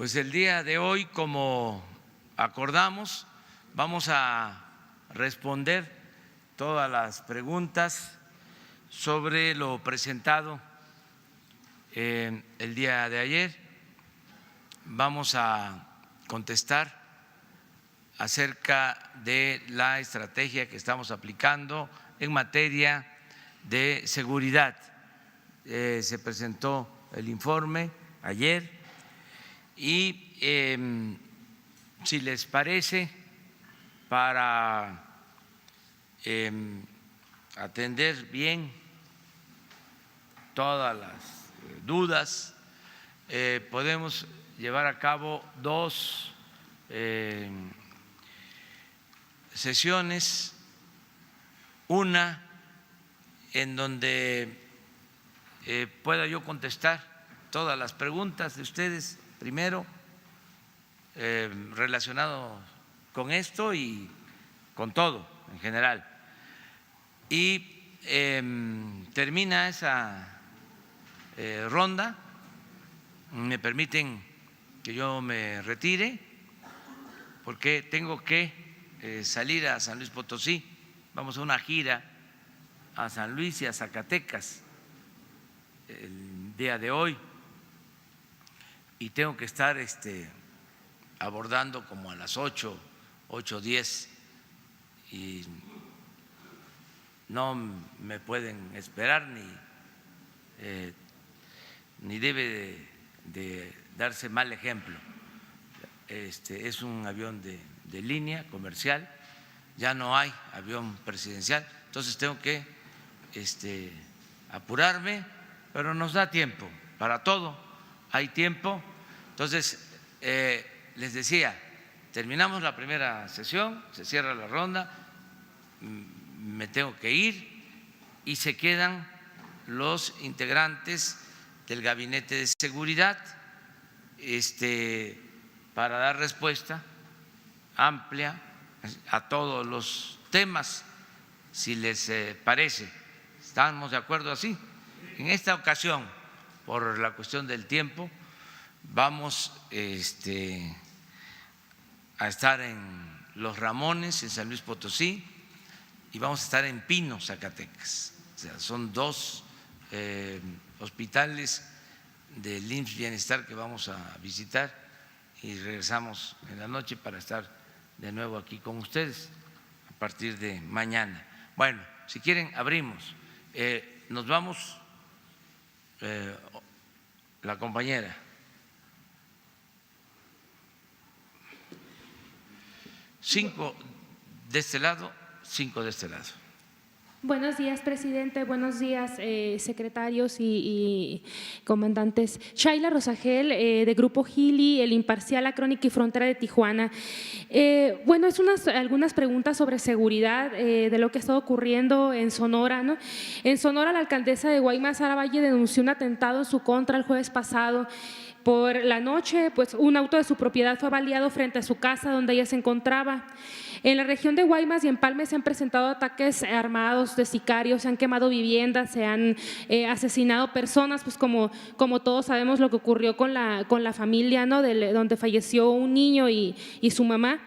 Pues el día de hoy, como acordamos, vamos a responder todas las preguntas sobre lo presentado el día de ayer. Vamos a contestar acerca de la estrategia que estamos aplicando en materia de seguridad. Se presentó el informe ayer y si les parece, para atender bien todas las dudas, podemos llevar a cabo dos sesiones, una en donde pueda yo contestar todas las preguntas de ustedes primero relacionado con esto y con todo en general, y termina esa ronda, me permiten que yo me retire porque tengo que salir a San Luis Potosí. Vamos a una gira a San Luis y a Zacatecas el día de hoy y tengo que estar abordando como a las 8:10 y no me pueden esperar ni debe de darse mal ejemplo. Es un avión de línea comercial, ya no hay avión presidencial, entonces tengo que apurarme, pero nos da tiempo para todo, hay tiempo. Entonces, les decía, terminamos la primera sesión, se cierra la ronda, me tengo que ir y se quedan los integrantes del Gabinete de Seguridad para dar respuesta amplia a todos los temas, si les parece. ¿Estamos de acuerdo así? En esta ocasión, por la cuestión del tiempo, vamos a estar en Los Ramones, en San Luis Potosí, y vamos a estar en Pino, Zacatecas. O sea, son dos hospitales del IMSS Bienestar que vamos a visitar y regresamos en la noche para estar de nuevo aquí con ustedes a partir de mañana. Bueno, si quieren abrimos. Nos vamos, la compañera. Cinco de este lado, 5 de este lado. Buenos días, presidente. Buenos días, secretarios y comandantes. Shaila Rosagel, de Grupo Gili, El Imparcial, La Crónica y Frontera de Tijuana. Bueno, algunas preguntas sobre seguridad de lo que ha estado ocurriendo en Sonora, ¿no? En Sonora, la alcaldesa de Guaymas, Sara Valle, denunció un atentado en su contra el jueves pasado. Por la noche, pues un auto de su propiedad fue baleado frente a su casa donde ella se encontraba. En la región de Guaymas y Empalme se han presentado ataques armados de sicarios, se han quemado viviendas, se han asesinado personas, pues como todos sabemos lo que ocurrió con la familia, ¿no? Donde falleció un niño y su mamá.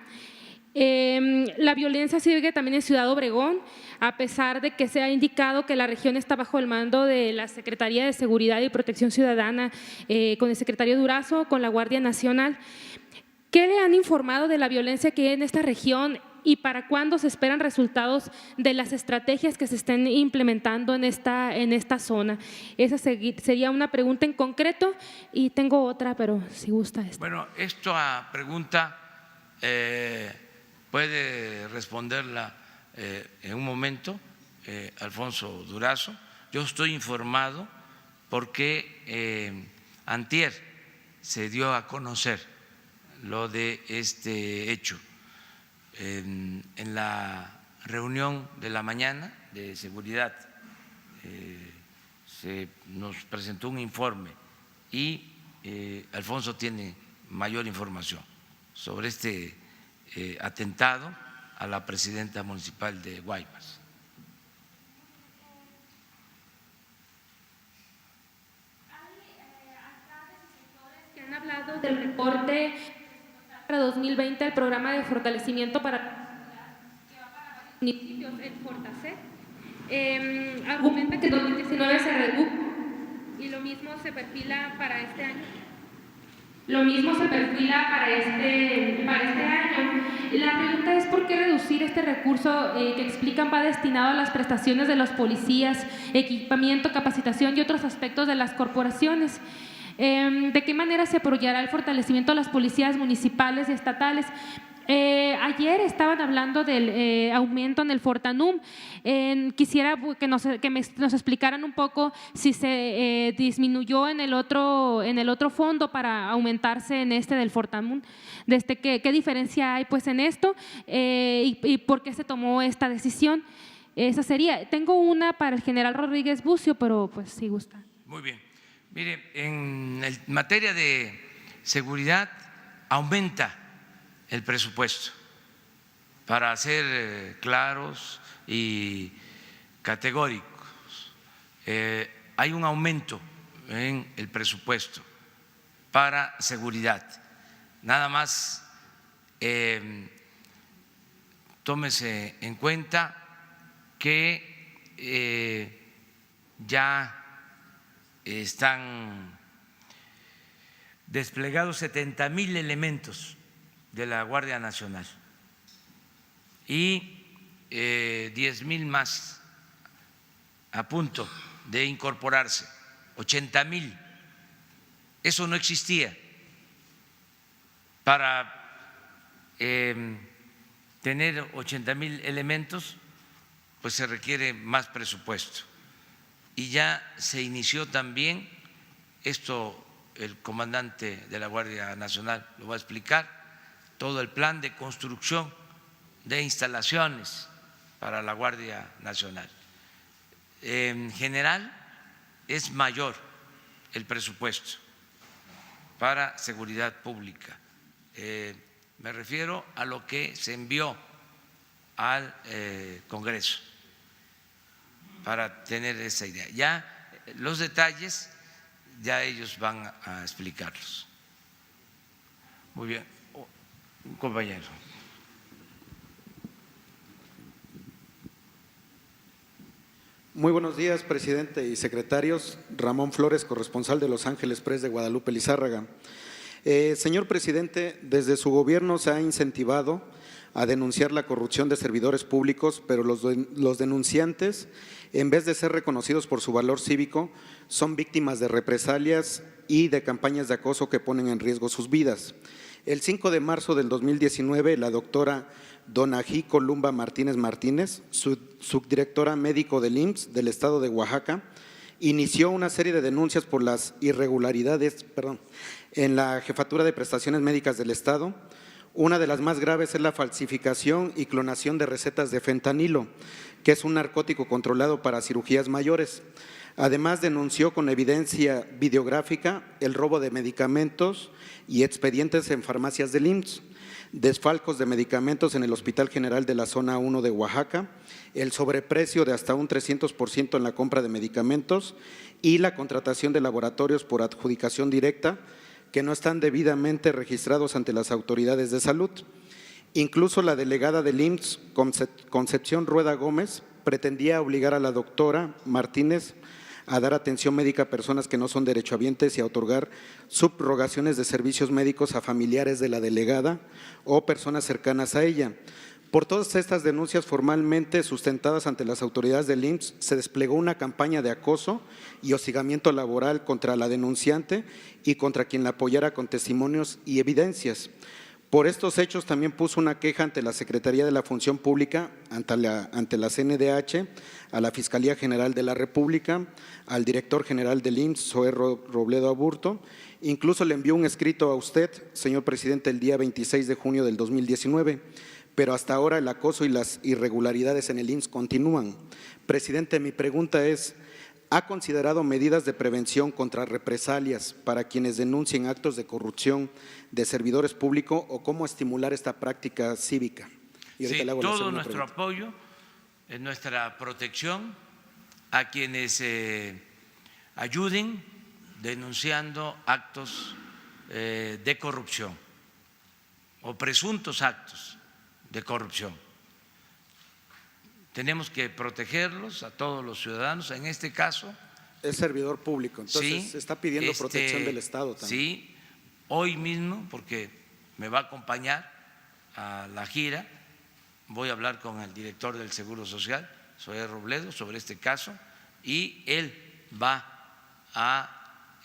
La violencia sigue también en Ciudad Obregón, a pesar de que se ha indicado que la región está bajo el mando de la Secretaría de Seguridad y Protección Ciudadana, con el secretario Durazo, con la Guardia Nacional. ¿Qué le han informado de la violencia que hay en esta región y para cuándo se esperan resultados de las estrategias que se estén implementando en esta zona? Esa sería una pregunta en concreto y tengo otra, pero si gusta esta. Bueno, esta pregunta puede responderla en un momento Alfonso Durazo. Yo estoy informado porque antier se dio a conocer lo de este hecho en la reunión de la mañana de seguridad. Se nos presentó un informe y Alfonso tiene mayor información sobre este atentado a la presidenta municipal de Guaymas. Hay alcaldes y sectores que han hablado del recorte para 2020 al programa de fortalecimiento para municipios, el Fortasec. Argumenta que en 2019 se redujo y lo mismo se perfila para este año. Lo mismo se perfila para este año. La pregunta es ¿por qué reducir este recurso que explican va destinado a las prestaciones de los policías, equipamiento, capacitación y otros aspectos de las corporaciones? ¿De qué manera se apoyará el fortalecimiento de las policías municipales y estatales? Ayer estaban hablando del aumento en el Fortanum. Quisiera que nos explicaran un poco si se disminuyó en el otro fondo para aumentarse en este del Fortanum. ¿Qué diferencia hay pues en esto y por qué se tomó esta decisión? Esa sería. Tengo una para el general Rodríguez Bucio, pero pues si gusta. Muy bien. Mire, en materia de seguridad aumenta el presupuesto, para ser claros y categóricos. Hay un aumento en el presupuesto para seguridad. Nada más tómese en cuenta que ya están desplegados 70,000 elementos de la Guardia Nacional y 10,000 más a punto de incorporarse, 80,000. Eso no existía. Para tener 80,000 elementos, pues se requiere más presupuesto. Y ya se inició también, esto el comandante de la Guardia Nacional lo va a explicar, todo el plan de construcción de instalaciones para la Guardia Nacional. En general es mayor el presupuesto para seguridad pública. Me refiero a lo que se envió al Congreso para tener esa idea. Ya los detalles, ya ellos van a explicarlos. Muy bien. Compañero. Muy buenos días, presidente y secretarios. Ramón Flores, corresponsal de Los Ángeles Press de Guadalupe Lizárraga. Señor presidente, desde su gobierno se ha incentivado a denunciar la corrupción de servidores públicos, pero los denunciantes, en vez de ser reconocidos por su valor cívico, son víctimas de represalias y de campañas de acoso que ponen en riesgo sus vidas. El 5 de marzo del 2019, la doctora Donají Columba Martínez Martínez, subdirectora médico del IMSS del estado de Oaxaca, inició una serie de denuncias por las irregularidades en la Jefatura de Prestaciones Médicas del estado. Una de las más graves es la falsificación y clonación de recetas de fentanilo, que es un narcótico controlado para cirugías mayores. Además, denunció con evidencia videográfica el robo de medicamentos y expedientes en farmacias del IMSS, desfalcos de medicamentos en el Hospital General de la Zona 1 de Oaxaca, el sobreprecio de hasta un 300% en la compra de medicamentos y la contratación de laboratorios por adjudicación directa que no están debidamente registrados ante las autoridades de salud. Incluso la delegada del IMSS, Concepción Rueda Gómez, pretendía obligar a la doctora Martínez a dar atención médica a personas que no son derechohabientes y a otorgar subrogaciones de servicios médicos a familiares de la delegada o personas cercanas a ella. Por todas estas denuncias formalmente sustentadas ante las autoridades del IMSS, se desplegó una campaña de acoso y hostigamiento laboral contra la denunciante y contra quien la apoyara con testimonios y evidencias. Por estos hechos también puso una queja ante la Secretaría de la Función Pública, ante la CNDH, a la Fiscalía General de la República, al director general del IMSS, Zoé Robledo Aburto. Incluso le envió un escrito a usted, señor presidente, el día 26 de junio del 2019, pero hasta ahora el acoso y las irregularidades en el IMSS continúan. Presidente, mi pregunta es, ¿ha considerado medidas de prevención contra represalias para quienes denuncien actos de corrupción de servidores públicos o cómo estimular esta práctica cívica? Sí, todo nuestro apoyo, nuestra protección a quienes ayuden denunciando actos de corrupción o presuntos actos de corrupción. Tenemos que protegerlos a todos los ciudadanos. En este caso es servidor público, entonces sí, se está pidiendo protección del Estado también. Sí, hoy mismo, porque me va a acompañar a la gira, voy a hablar con el director del Seguro Social, Zoé Robledo, sobre este caso, y él va a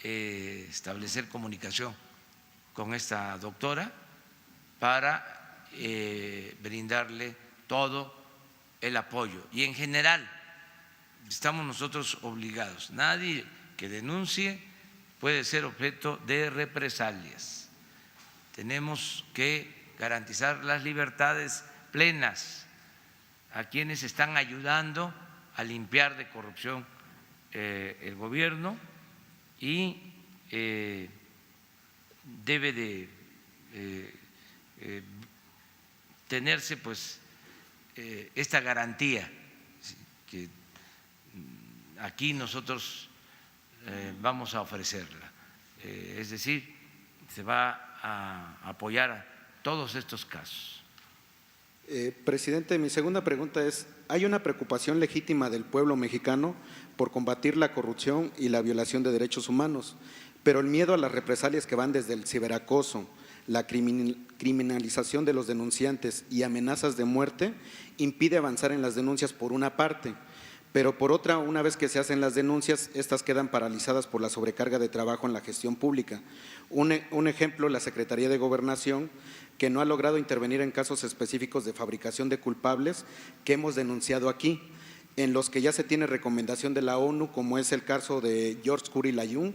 establecer comunicación con esta doctora para brindarle todo el apoyo. Y en general estamos nosotros obligados. Nadie que denuncie puede ser objeto de represalias. Tenemos que garantizar las libertades plenas a quienes están ayudando a limpiar de corrupción el gobierno y debe de tenerse pues esta garantía que aquí nosotros vamos a ofrecerla, es decir, se va a apoyar a todos estos casos. Presidente, mi segunda pregunta es, ¿hay una preocupación legítima del pueblo mexicano por combatir la corrupción y la violación de derechos humanos, pero el miedo a las represalias que van desde el ciberacoso, la criminalización de los denunciantes y amenazas de muerte impide avanzar en las denuncias por una parte, pero por otra, una vez que se hacen las denuncias, estas quedan paralizadas por la sobrecarga de trabajo en la gestión pública? Un ejemplo, la Secretaría de Gobernación, que no ha logrado intervenir en casos específicos de fabricación de culpables que hemos denunciado aquí, en los que ya se tiene recomendación de la ONU, como es el caso de George Curry Layún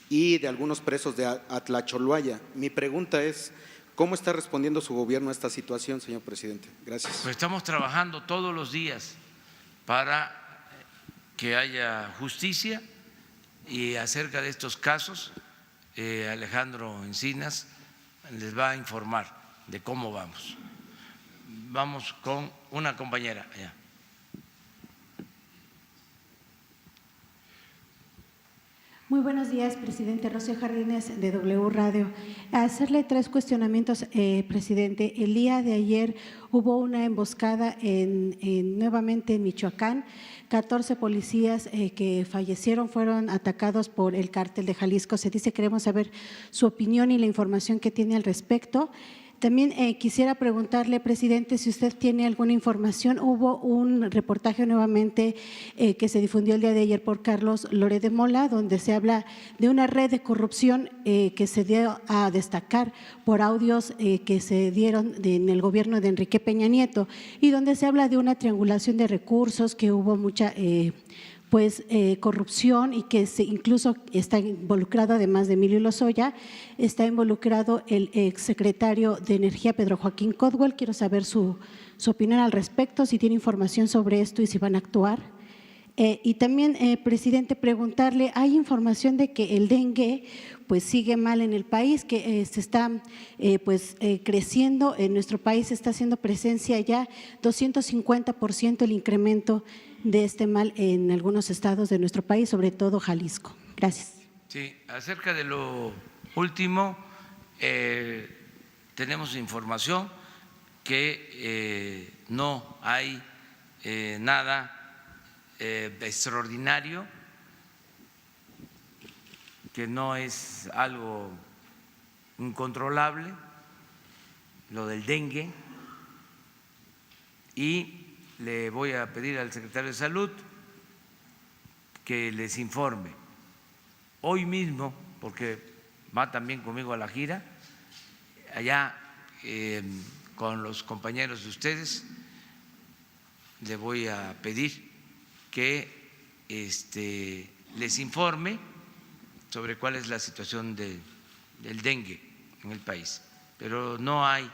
y de algunos presos de Atlacholoaya. Mi pregunta es, ¿cómo está respondiendo su gobierno a esta situación, señor presidente? Gracias. Pues estamos trabajando todos los días para que haya justicia, y acerca de estos casos Alejandro Encinas les va a informar de cómo vamos. Vamos con una compañera allá. Muy buenos días, presidente. Rocío Jardines, de W Radio. A hacerle 3 cuestionamientos, presidente. El día de ayer hubo una emboscada nuevamente en Michoacán. 14 policías que fallecieron fueron atacados por el cártel de Jalisco. Se dice, queremos saber su opinión y la información que tiene al respecto. También quisiera preguntarle, presidente, si usted tiene alguna información. Hubo un reportaje nuevamente que se difundió el día de ayer por Carlos Loret de Mola, donde se habla de una red de corrupción que se dio a destacar por audios que se dieron en el gobierno de Enrique Peña Nieto, y donde se habla de una triangulación de recursos, que hubo mucha corrupción, y que incluso está involucrado, además de Emilio Lozoya, está involucrado el exsecretario de Energía, Pedro Joaquín Codwell. Quiero saber su opinión al respecto, si tiene información sobre esto y si van a actuar. Y también, presidente, preguntarle, hay información de que el dengue pues sigue mal en el país, que se está creciendo en nuestro país, está haciendo presencia ya 250% el incremento de este mal en algunos estados de nuestro país, sobre todo Jalisco. Gracias. Sí, acerca de lo último, tenemos información que no hay nada extraordinario, que no es algo incontrolable, lo del dengue, y le voy a pedir al secretario de Salud que les informe hoy mismo, porque va también conmigo a la gira, allá con los compañeros de ustedes, le voy a pedir que les informe sobre cuál es la situación del dengue en el país, pero no hay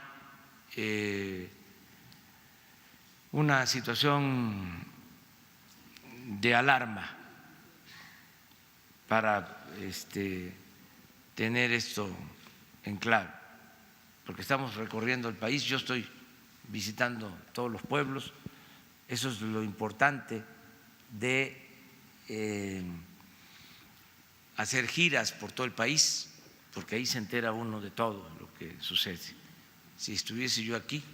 una situación de alarma para tener esto en claro, porque estamos recorriendo el país, yo estoy visitando todos los pueblos. Eso es lo importante de hacer giras por todo el país, porque ahí se entera uno de todo lo que sucede. Si estuviese yo aquí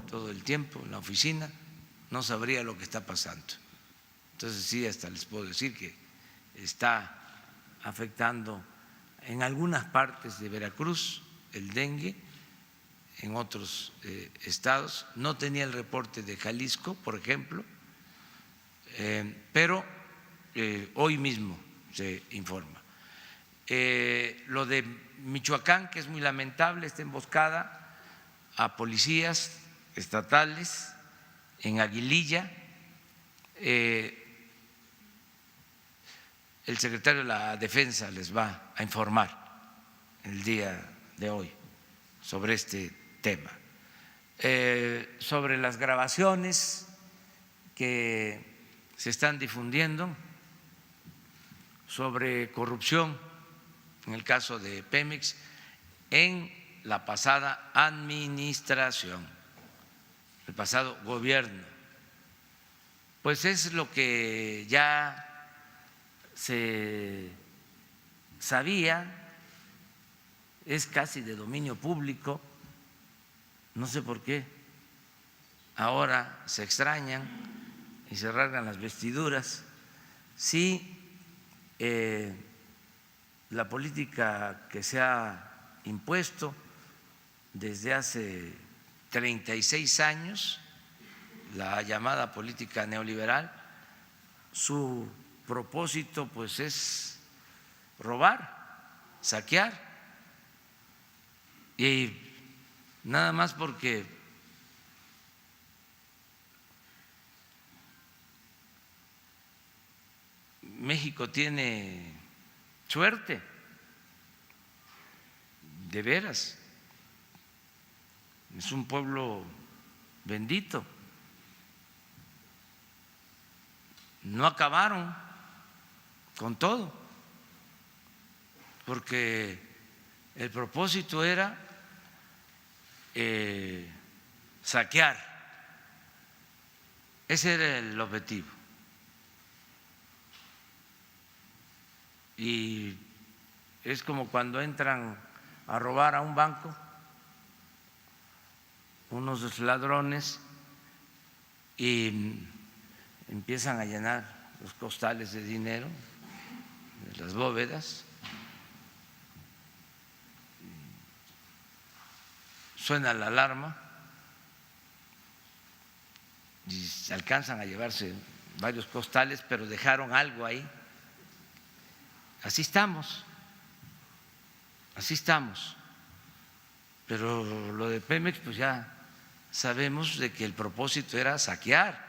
todo el tiempo en la oficina, no sabría lo que está pasando. Entonces sí, hasta les puedo decir que está afectando en algunas partes de Veracruz el dengue, en otros estados. No tenía el reporte de Jalisco, por ejemplo, pero hoy mismo se informa. Lo de Michoacán, que es muy lamentable, esta emboscada a policías estatales en Aguililla. El secretario de la Defensa les va a informar el día de hoy sobre este tema. Sobre las grabaciones que se están difundiendo sobre corrupción en el caso de Pemex en la pasada administración, el pasado gobierno, pues es lo que ya se sabía, es casi de dominio público. No sé por qué ahora se extrañan y se rasgan las vestiduras. Sí, la política que se ha impuesto desde hace 36 años, la llamada política neoliberal, su propósito pues es robar, saquear, y nada más porque México tiene suerte, de veras, es un pueblo bendito. No acabaron con todo, porque el propósito era saquear, ese era el objetivo. Y es como cuando entran a robar a un banco unos ladrones y empiezan a llenar los costales de dinero de las bóvedas, suena la alarma y alcanzan a llevarse varios costales, pero dejaron algo ahí. Así estamos, pero lo de Pemex pues ya sabemos de que el propósito era saquear,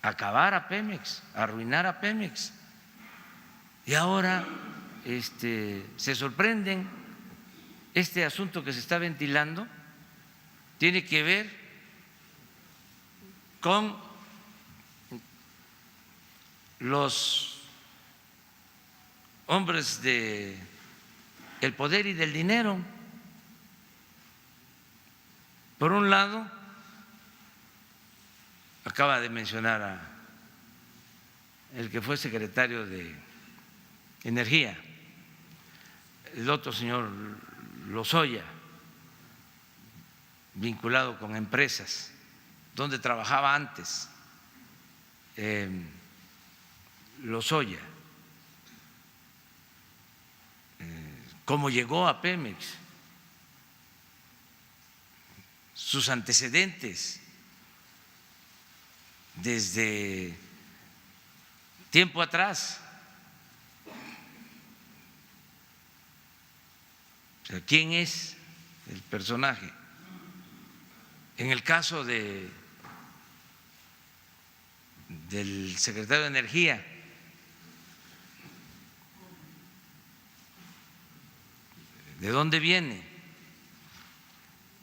acabar a Pemex, arruinar a Pemex. Y ahora se sorprenden. Este asunto que se está ventilando tiene que ver con los hombres del poder y del dinero. Por un lado, acaba de mencionar a el que fue secretario de Energía, el otro señor Lozoya, vinculado con empresas, donde trabajaba antes Lozoya, cómo llegó a Pemex, sus antecedentes desde tiempo atrás. O sea, ¿quién es el personaje? En el caso del secretario de Energía, ¿de dónde viene?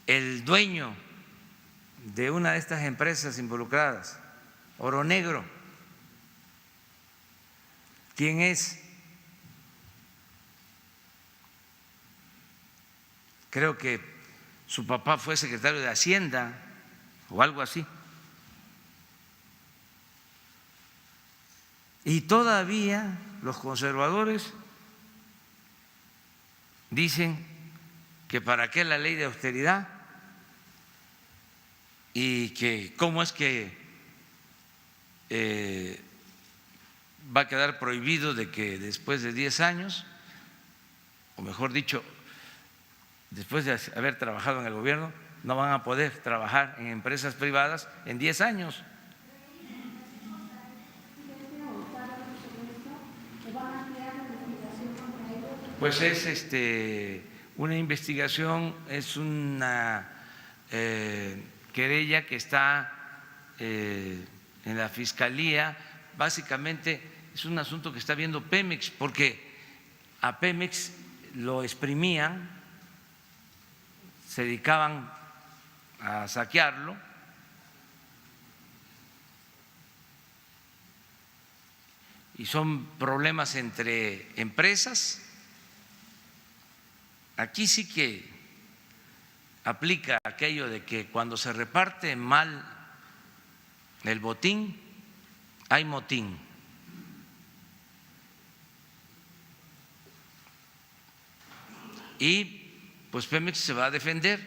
El dueño de una de estas empresas involucradas, Oro Negro, ¿quién es? Creo que su papá fue secretario de Hacienda o algo así. Y todavía los conservadores dicen que para qué la ley de austeridad y que cómo es que va a quedar prohibido de que después de 10 años, o mejor dicho, después de haber trabajado en el gobierno, no van a poder trabajar en empresas privadas en 10 años. Pues es una investigación, es una querella que está en la Fiscalía. Básicamente es un asunto que está viendo Pemex, porque a Pemex lo exprimían, se dedicaban a saquearlo, y son problemas entre empresas. Aquí sí que aplica aquello de que cuando se reparte mal el botín, hay motín. Y pues Pemex se va a defender.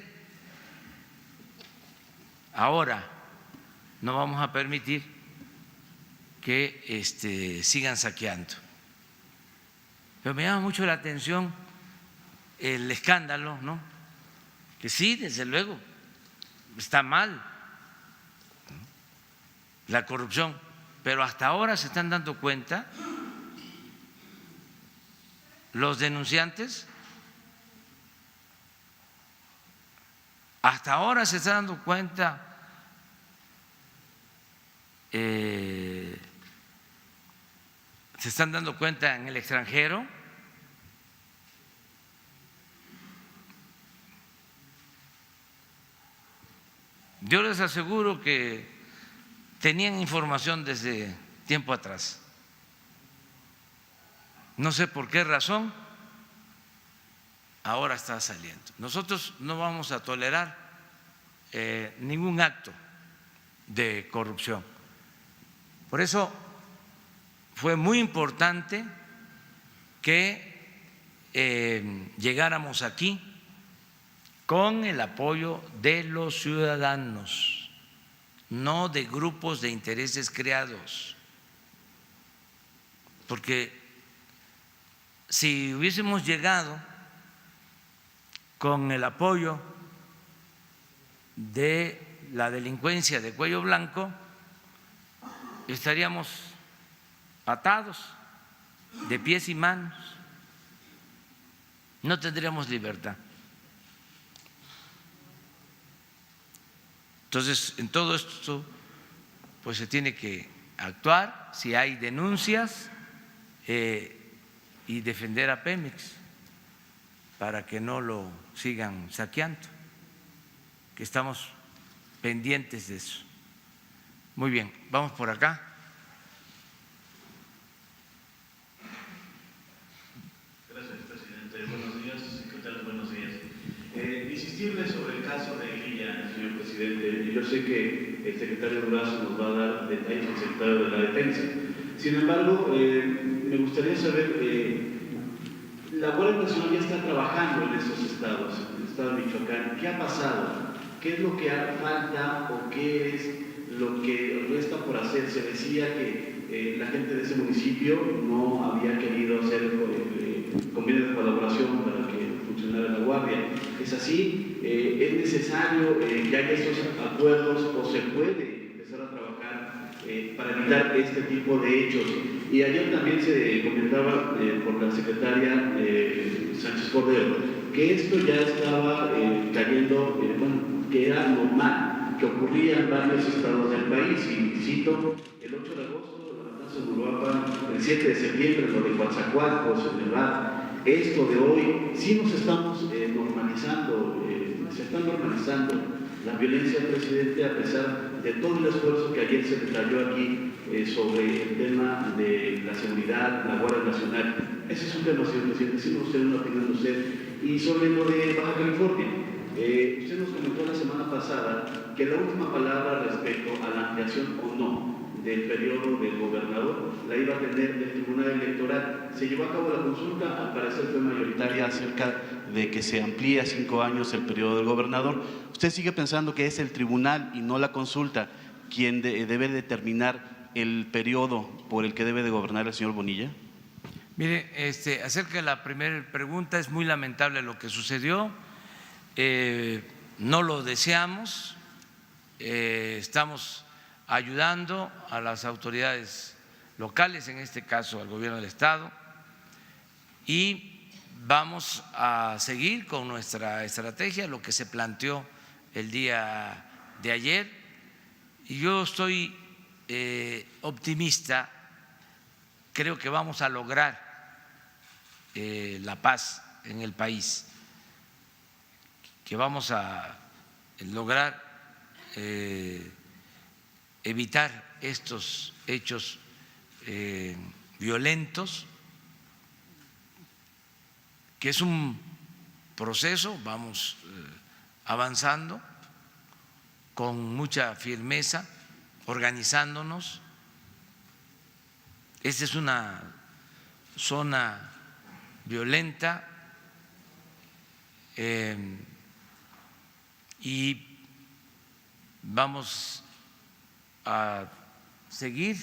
Ahora no vamos a permitir que sigan saqueando. Pero me llama mucho la atención el escándalo, ¿no? Que sí, desde luego, está mal la corrupción, pero hasta ahora se están dando cuenta los denunciantes, hasta ahora se están dando cuenta en el extranjero. Yo les aseguro que tenían información desde tiempo atrás. No sé por qué razón ahora está saliendo. Nosotros no vamos a tolerar ningún acto de corrupción. Por eso fue muy importante que llegáramos aquí con el apoyo de los ciudadanos, no de grupos de intereses creados, porque si hubiésemos llegado con el apoyo de la delincuencia de cuello blanco, estaríamos atados de pies y manos, no tendríamos libertad. Entonces, en todo esto, pues se tiene que actuar si hay denuncias y defender a Pemex para que no lo sigan saqueando, que estamos pendientes de eso. Muy bien, vamos por acá. Gracias, presidente. Buenos días, secretario, buenos días. Insistirle sobre el caso de Lilla, señor presidente. Yo sé que el secretario Durazo nos va a dar detalles al secretario de la Defensa. Sin embargo, me gustaría saber, la Guardia Nacional ya está trabajando en esos estados, en el estado de Michoacán. ¿Qué ha pasado? ¿Qué es lo que falta o qué es lo que resta por hacer? Se decía que la gente de ese municipio no había querido hacer convenios de colaboración para que funcionara la Guardia. ¿Es así? ¿Es necesario que haya estos acuerdos o se puede empezar a trabajar para evitar este tipo de hechos? Y ayer también se comentaba por la secretaria Sánchez Cordero que esto ya estaba cayendo, que era normal, que ocurría en varios estados del país. Y cito, el 8 de agosto, la matanza en Uruapan, el 7 de septiembre, lo de Coatzacoalcos, en el bar. Esto de hoy, sí nos estamos normalizando, se está normalizando la violencia, presidente, a pesar de todo el esfuerzo que ayer se detalló aquí sobre el tema de la seguridad, la Guardia Nacional. Ese es un tema, señor presidente, si no usted una opinión de usted. Y sobre lo de Baja California, usted nos comentó la semana pasada que la última palabra respecto a la ampliación o no del periodo del gobernador la iba a tener el Tribunal Electoral. Se llevó a cabo la consulta, al parecer fue mayoritaria acerca de que se amplíe a 5 años el periodo del gobernador. ¿Usted sigue pensando que es el tribunal y no la consulta quien debe determinar el periodo por el que debe de gobernar el señor Bonilla? Mire, acerca de la primera pregunta, es muy lamentable lo que sucedió, no lo deseamos, estamos ayudando a las autoridades locales, en este caso al gobierno del Estado, y vamos a seguir con nuestra estrategia, lo que se planteó el día de ayer, y yo estoy optimista, creo que vamos a lograr la paz en el país, que vamos a lograr evitar estos hechos violentos, que es un proceso, vamos avanzando con mucha firmeza, organizándonos. Esta es una zona violenta y vamos a seguir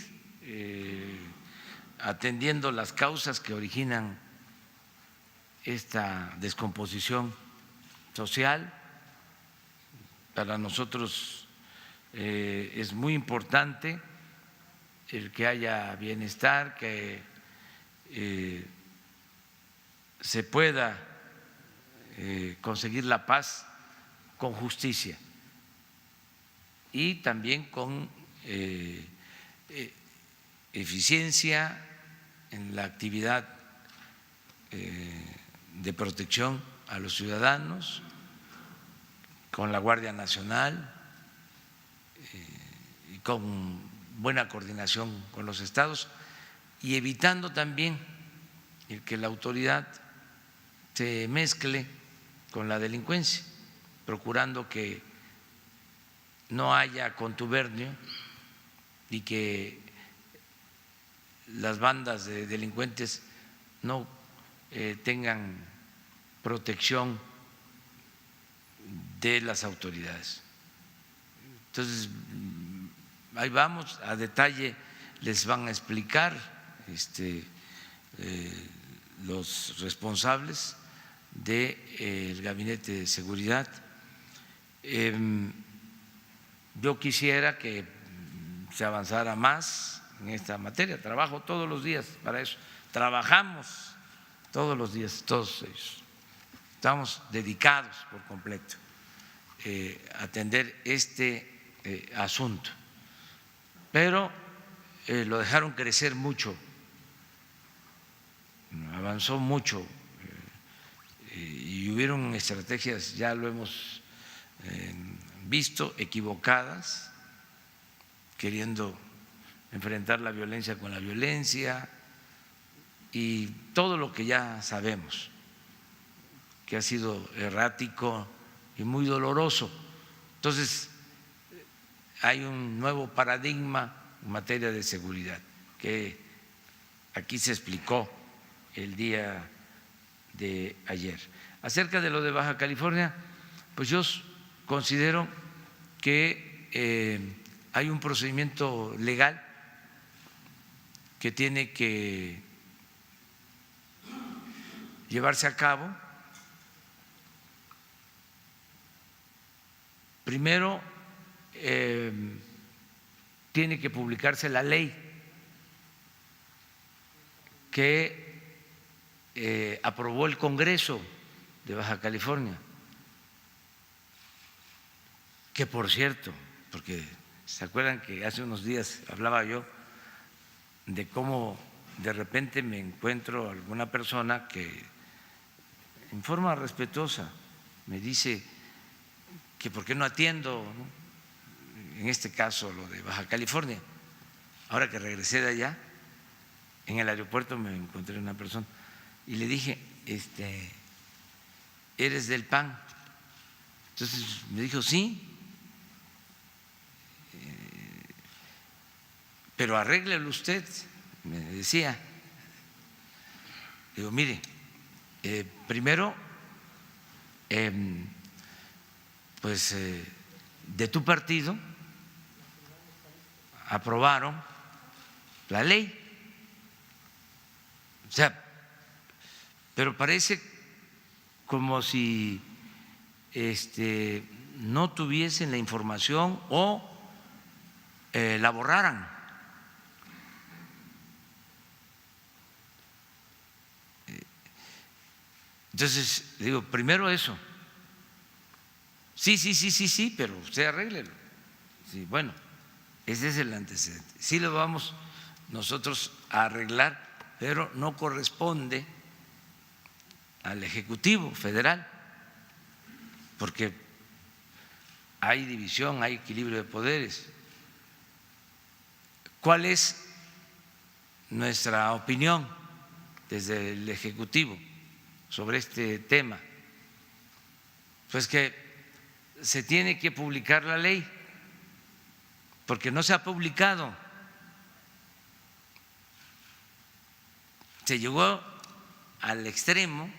atendiendo las causas que originan esta descomposición social. Para nosotros es muy importante el que haya bienestar, que se pueda conseguir la paz con justicia y también con eficiencia en la actividad de protección a los ciudadanos, con la Guardia Nacional y con buena coordinación con los estados, y evitando también el que la autoridad se mezcle con la delincuencia, procurando que no haya contubernio y que las bandas de delincuentes no tengan protección de las autoridades. Entonces, ahí vamos, a detalle les van a explicar los responsables del Gabinete de Seguridad. Yo quisiera que se avanzara más en esta materia, trabajo todos los días para eso, trabajamos todos los días, todos ellos, estamos dedicados por completo a atender este asunto, pero lo dejaron crecer mucho, avanzó mucho y hubieron estrategias, ya lo hemos visto, equivocadas, queriendo enfrentar la violencia con la violencia y todo lo que ya sabemos, que ha sido errático y muy doloroso. Entonces, hay un nuevo paradigma en materia de seguridad que aquí se explicó el día de ayer. Acerca de lo de Baja California, pues yo considero que hay un procedimiento legal que tiene que llevarse a cabo. Primero, tiene que publicarse la ley que aprobó el Congreso de Baja California, que por cierto, porque se acuerdan que hace unos días hablaba yo de cómo de repente me encuentro alguna persona que en forma respetuosa me dice que por qué no atiendo, ¿no? En este caso lo de Baja California. Ahora que regresé de allá, en el aeropuerto me encontré una persona y le dije, ¿eres del PAN? Entonces me dijo, sí. pero arréglelo usted, me decía. Digo, mire, primero, pues de tu partido aprobaron la ley. O sea, pero parece como si no tuviesen la información o la borraran. Entonces, digo, primero eso. Sí, pero usted arréglelo. Sí, bueno, ese es el antecedente. Sí lo vamos nosotros a arreglar, pero no corresponde al Ejecutivo Federal, porque hay división, hay equilibrio de poderes. ¿Cuál es nuestra opinión desde el Ejecutivo sobre este tema? Pues que se tiene que publicar la ley, porque no se ha publicado. Se llegó al extremo,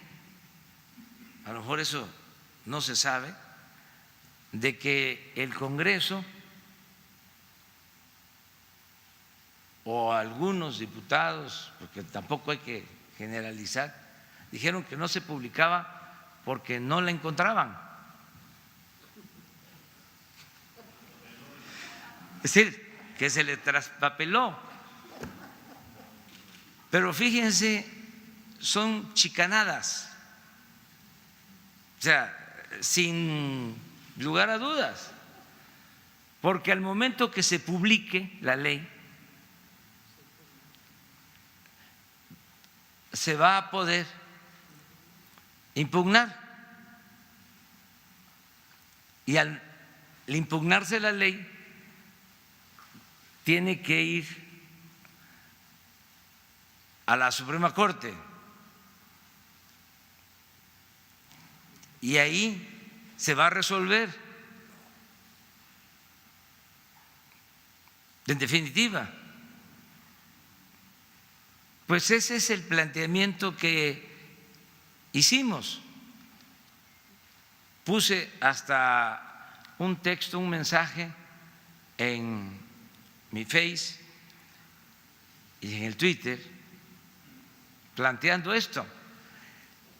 a lo mejor eso no se sabe, de que el Congreso o algunos diputados, porque tampoco hay que generalizar, dijeron que no se publicaba porque no la encontraban. Es decir, que se le traspapeló. Pero fíjense, son chicanadas. O sea, sin lugar a dudas, porque al momento que se publique la ley, se va a poder impugnar. Y al impugnarse la ley, tiene que ir a la Suprema Corte y ahí se va a resolver. En definitiva, pues ese es el planteamiento que hicimos. Puse hasta un texto, un mensaje en mi Face y en el Twitter planteando esto.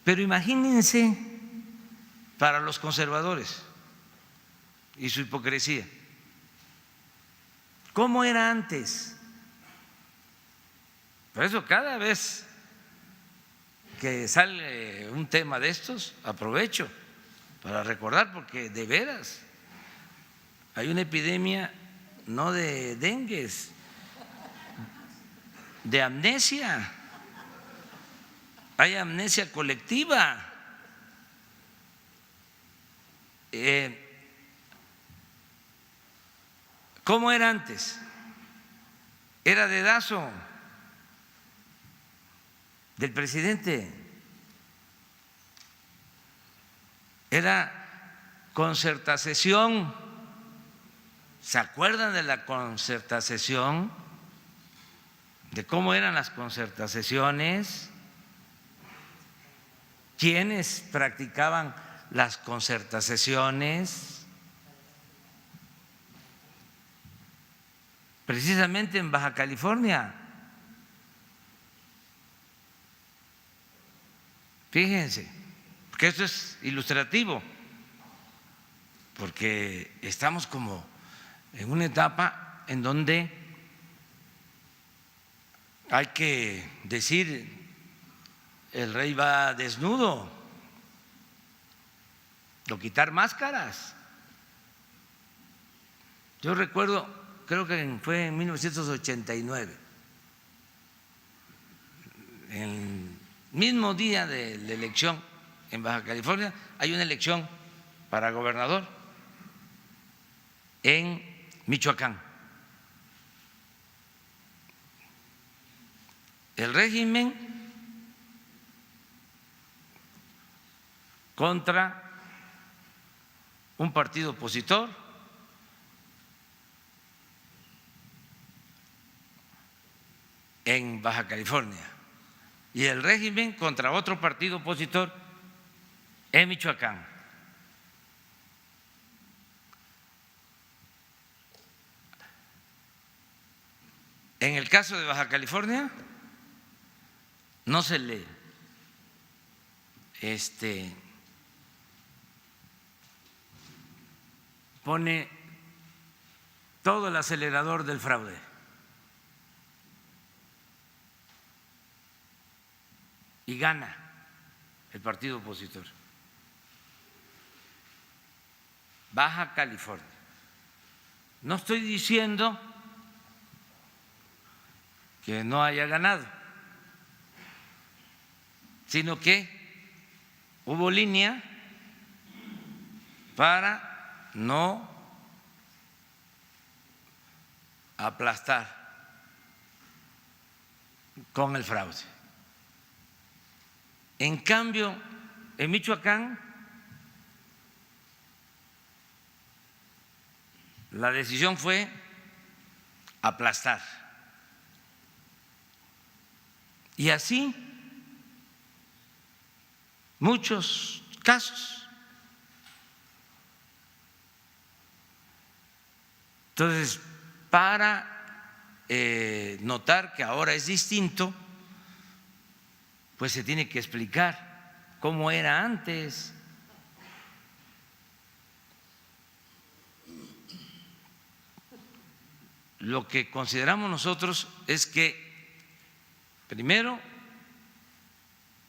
Pero imagínense para los conservadores y su hipocresía, ¿cómo era antes? Por eso cada vez que sale un tema de estos, aprovecho para recordar, porque de veras hay una epidemia no de dengue, de amnesia. Hay amnesia colectiva. ¿Cómo era antes? Era dedazo del presidente, era concertación. ¿Se acuerdan de la concertación? ¿De cómo eran las concertaciones? ¿Quiénes practicaban las concertaciones? Precisamente en Baja California. Fíjense, porque esto es ilustrativo, porque estamos como en una etapa en donde hay que decir: el rey va desnudo, o quitar máscaras. Yo recuerdo, creo que fue en 1989, el mismo día de la elección en Baja California, hay una elección para gobernador en Michoacán. El régimen contra un partido opositor en Baja California y el régimen contra otro partido opositor en Michoacán. En el caso de Baja California no se le pone todo el acelerador del fraude. Y gana el partido opositor. Baja California. No estoy diciendo que no haya ganado, sino que hubo línea para no aplastar con el fraude. En cambio, en Michoacán, la decisión fue aplastar. Y así muchos casos. Entonces, para notar que ahora es distinto, pues se tiene que explicar cómo era antes. Lo que consideramos nosotros es que primero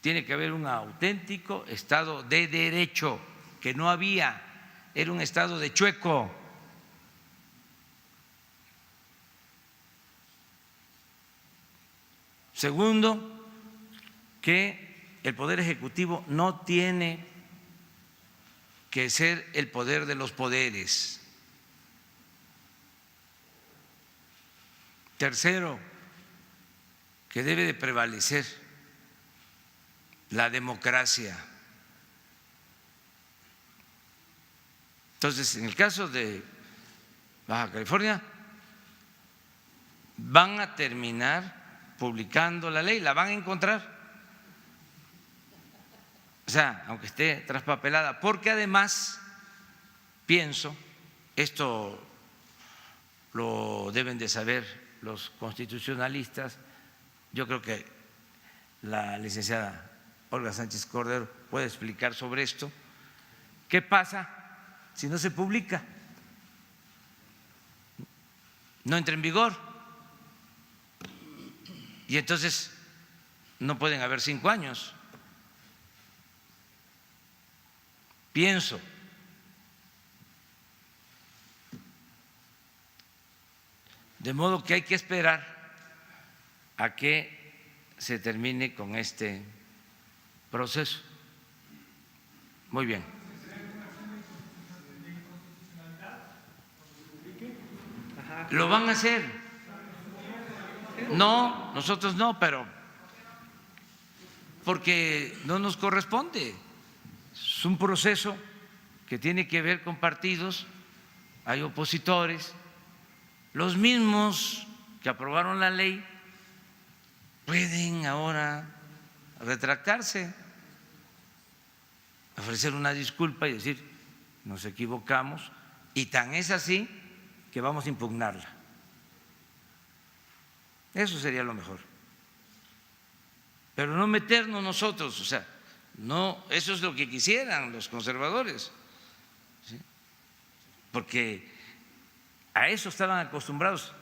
tiene que haber un auténtico Estado de Derecho, que no había, era un Estado de chueco. Segundo, que el Poder Ejecutivo no tiene que ser el poder de los poderes. Tercero, que debe de prevalecer la democracia. Entonces, en el caso de Baja California, van a terminar publicando la ley, la van a encontrar. O sea, aunque esté traspapelada, porque además pienso, esto lo deben de saber los constitucionalistas, yo creo que la licenciada Olga Sánchez Cordero puede explicar sobre esto. ¿Qué pasa si no se publica? No entra en vigor. Y entonces no pueden haber 5 años. Pienso de modo que hay que esperar a que se termine con este proceso. Muy bien. ¿Lo van a hacer? No, nosotros no, pero porque no nos corresponde. Es un proceso que tiene que ver con partidos, hay opositores, los mismos que aprobaron la ley pueden ahora retractarse, ofrecer una disculpa y decir nos equivocamos, y tan es así que vamos a impugnarla. Eso sería lo mejor. Pero no meternos nosotros, o sea, no, eso es lo que quisieran los conservadores, ¿sí? Porque a eso estaban acostumbrados.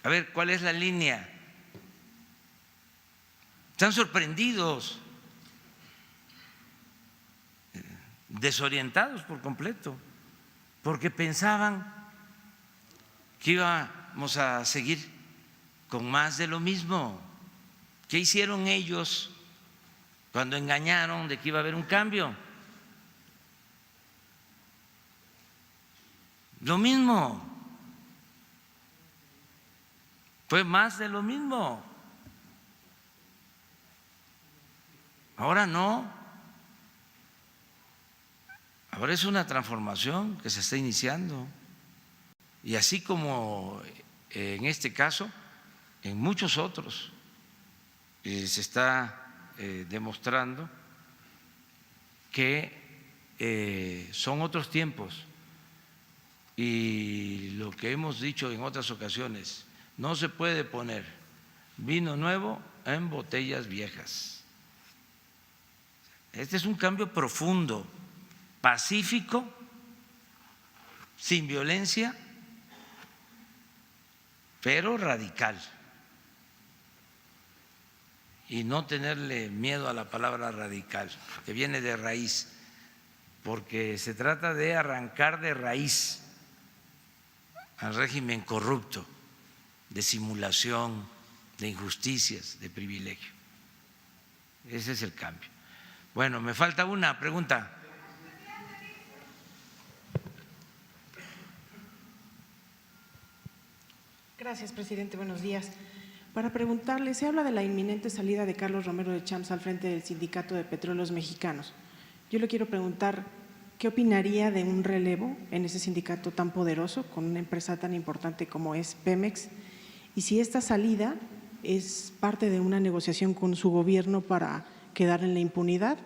A ver, ¿cuál es la línea? Están sorprendidos, desorientados por completo, porque pensaban que íbamos a seguir con más de lo mismo. ¿Qué hicieron ellos cuando engañaron de que iba a haber un cambio? Lo mismo, fue más de lo mismo. Ahora no, ahora es una transformación que se está iniciando, y así como en este caso, en muchos otros se está demostrando que son otros tiempos y lo que hemos dicho en otras ocasiones, no se puede poner vino nuevo en botellas viejas. Este es un cambio profundo, pacífico, sin violencia, pero radical. Y no tenerle miedo a la palabra radical, que viene de raíz, porque se trata de arrancar de raíz al régimen corrupto, de simulación, de injusticias, de privilegio. Ese es el cambio. Bueno, me falta una pregunta. Gracias, presidente. Buenos días. Para preguntarle, se habla de la inminente salida de Carlos Romero de Champs al frente del Sindicato de Petróleos Mexicanos. Yo le quiero preguntar, ¿qué opinaría de un relevo en ese sindicato tan poderoso, con una empresa tan importante como es Pemex? Y si esta salida es parte de una negociación con su gobierno para quedar en la impunidad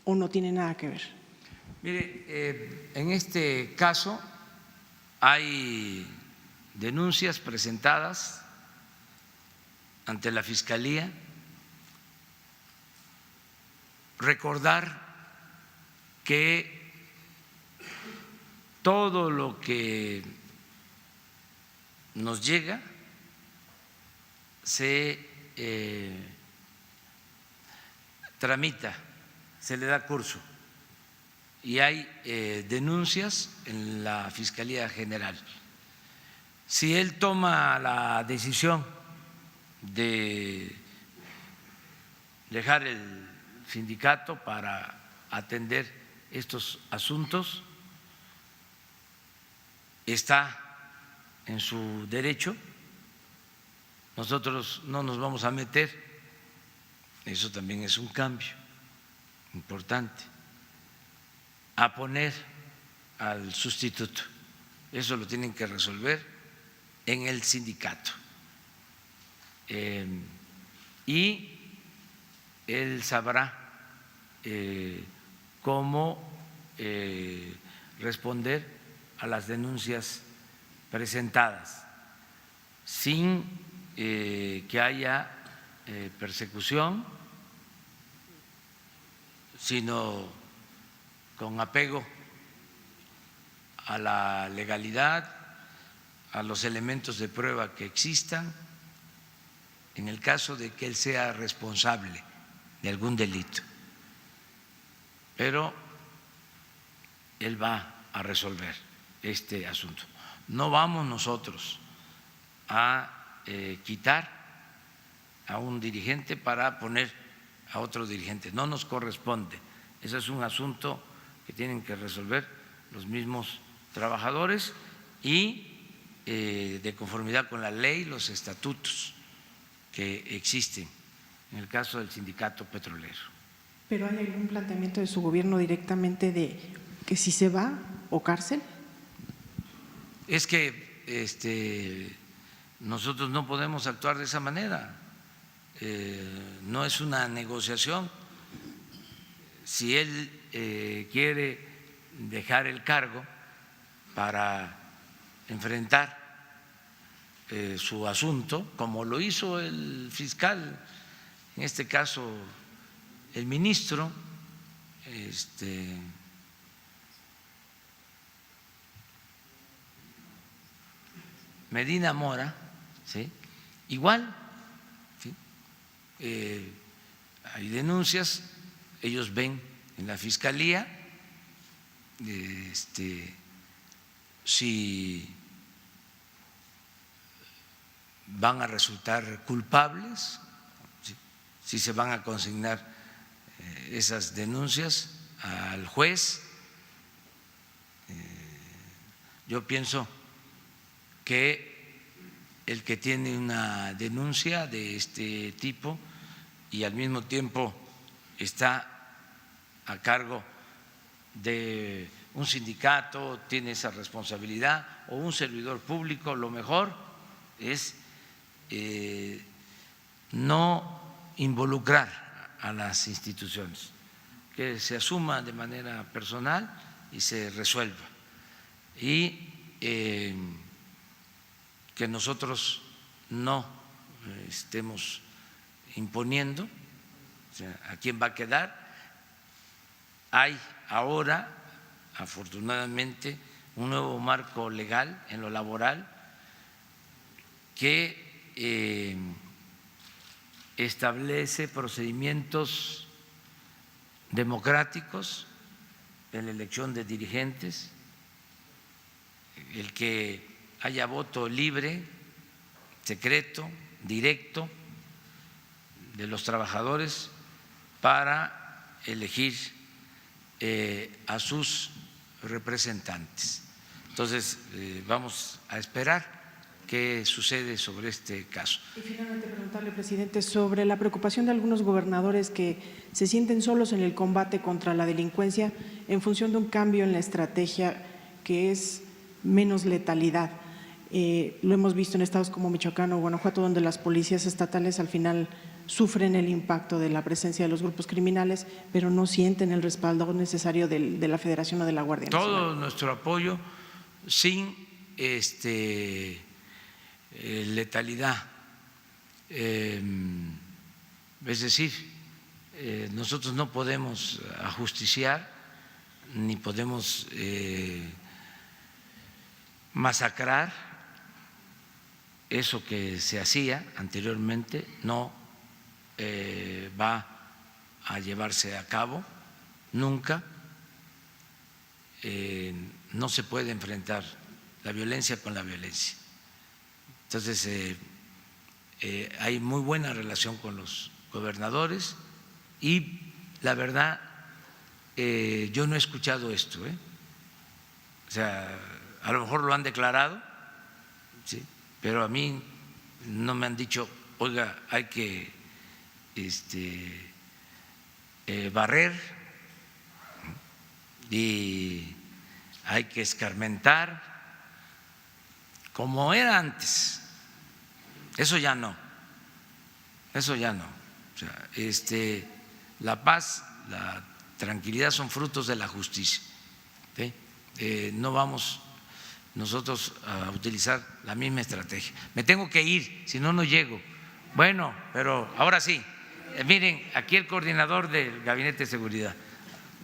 o no tiene nada que ver. Mire, en este caso hay denuncias presentadas ante la Fiscalía. Recordar que todo lo que nos llega se tramita, se le da curso y hay denuncias en la Fiscalía General. Si él toma la decisión de dejar el sindicato para atender estos asuntos, está en su derecho. Nosotros no nos vamos a meter, eso también es un cambio importante, a poner al sustituto. Eso lo tienen que resolver en el sindicato. Y él sabrá cómo responder a las denuncias presentadas sin que haya persecución, sino con apego a la legalidad, a los elementos de prueba que existan, en el caso de que él sea responsable de algún delito. Pero él va a resolver este asunto. No vamos nosotros a quitar a un dirigente para poner a otro dirigente, no nos corresponde. Ese es un asunto que tienen que resolver los mismos trabajadores y de conformidad con la ley, los estatutos que existen en el caso del sindicato petrolero. ¿Pero hay algún planteamiento de su gobierno directamente de que si se va o cárcel? Es que nosotros no podemos actuar de esa manera, no es una negociación. Si él quiere dejar el cargo para enfrentar su asunto, como lo hizo el fiscal, en este caso el ministro, Medina Mora, ¿sí? Igual, ¿sí? Hay denuncias, ellos ven en la fiscalía si van a resultar culpables, si se van a consignar esas denuncias al juez. Yo pienso que el que tiene una denuncia de este tipo y al mismo tiempo está a cargo de un sindicato, tiene esa responsabilidad, o un servidor público, lo mejor es no involucrar a las instituciones, que se asuma de manera personal y se resuelva. Y que nosotros no estemos imponiendo, o sea, a quién va a quedar. Hay ahora, afortunadamente, un nuevo marco legal en lo laboral que establece procedimientos democráticos en la elección de dirigentes, el que haya voto libre, secreto, directo de los trabajadores para elegir a sus representantes. Entonces, vamos a esperar qué sucede sobre este caso. Y finalmente preguntarle, presidente, sobre la preocupación de algunos gobernadores que se sienten solos en el combate contra la delincuencia en función de un cambio en la estrategia que es menos letalidad. Lo hemos visto en estados como Michoacán o Guanajuato, donde las policías estatales al final sufren el impacto de la presencia de los grupos criminales, pero no sienten el respaldo necesario de la Federación o de la Guardia Nacional. Todo nuestro apoyo sin letalidad. Es decir, nosotros no podemos ajusticiar ni podemos masacrar. Eso que se hacía anteriormente no va a llevarse a cabo nunca. No se puede enfrentar la violencia con la violencia. Entonces, hay muy buena relación con los gobernadores y la verdad, yo no he escuchado esto, o sea, a lo mejor lo han declarado, ¿sí? Pero a mí no me han dicho, oiga, hay que barrer y hay que escarmentar como era antes. Eso ya no, eso ya no. O sea, la paz, la tranquilidad son frutos de la justicia, ¿sí? No vamos nosotros a utilizar la misma estrategia. Me tengo que ir, si no, no llego. Bueno, pero ahora sí, miren, aquí el coordinador del Gabinete de Seguridad.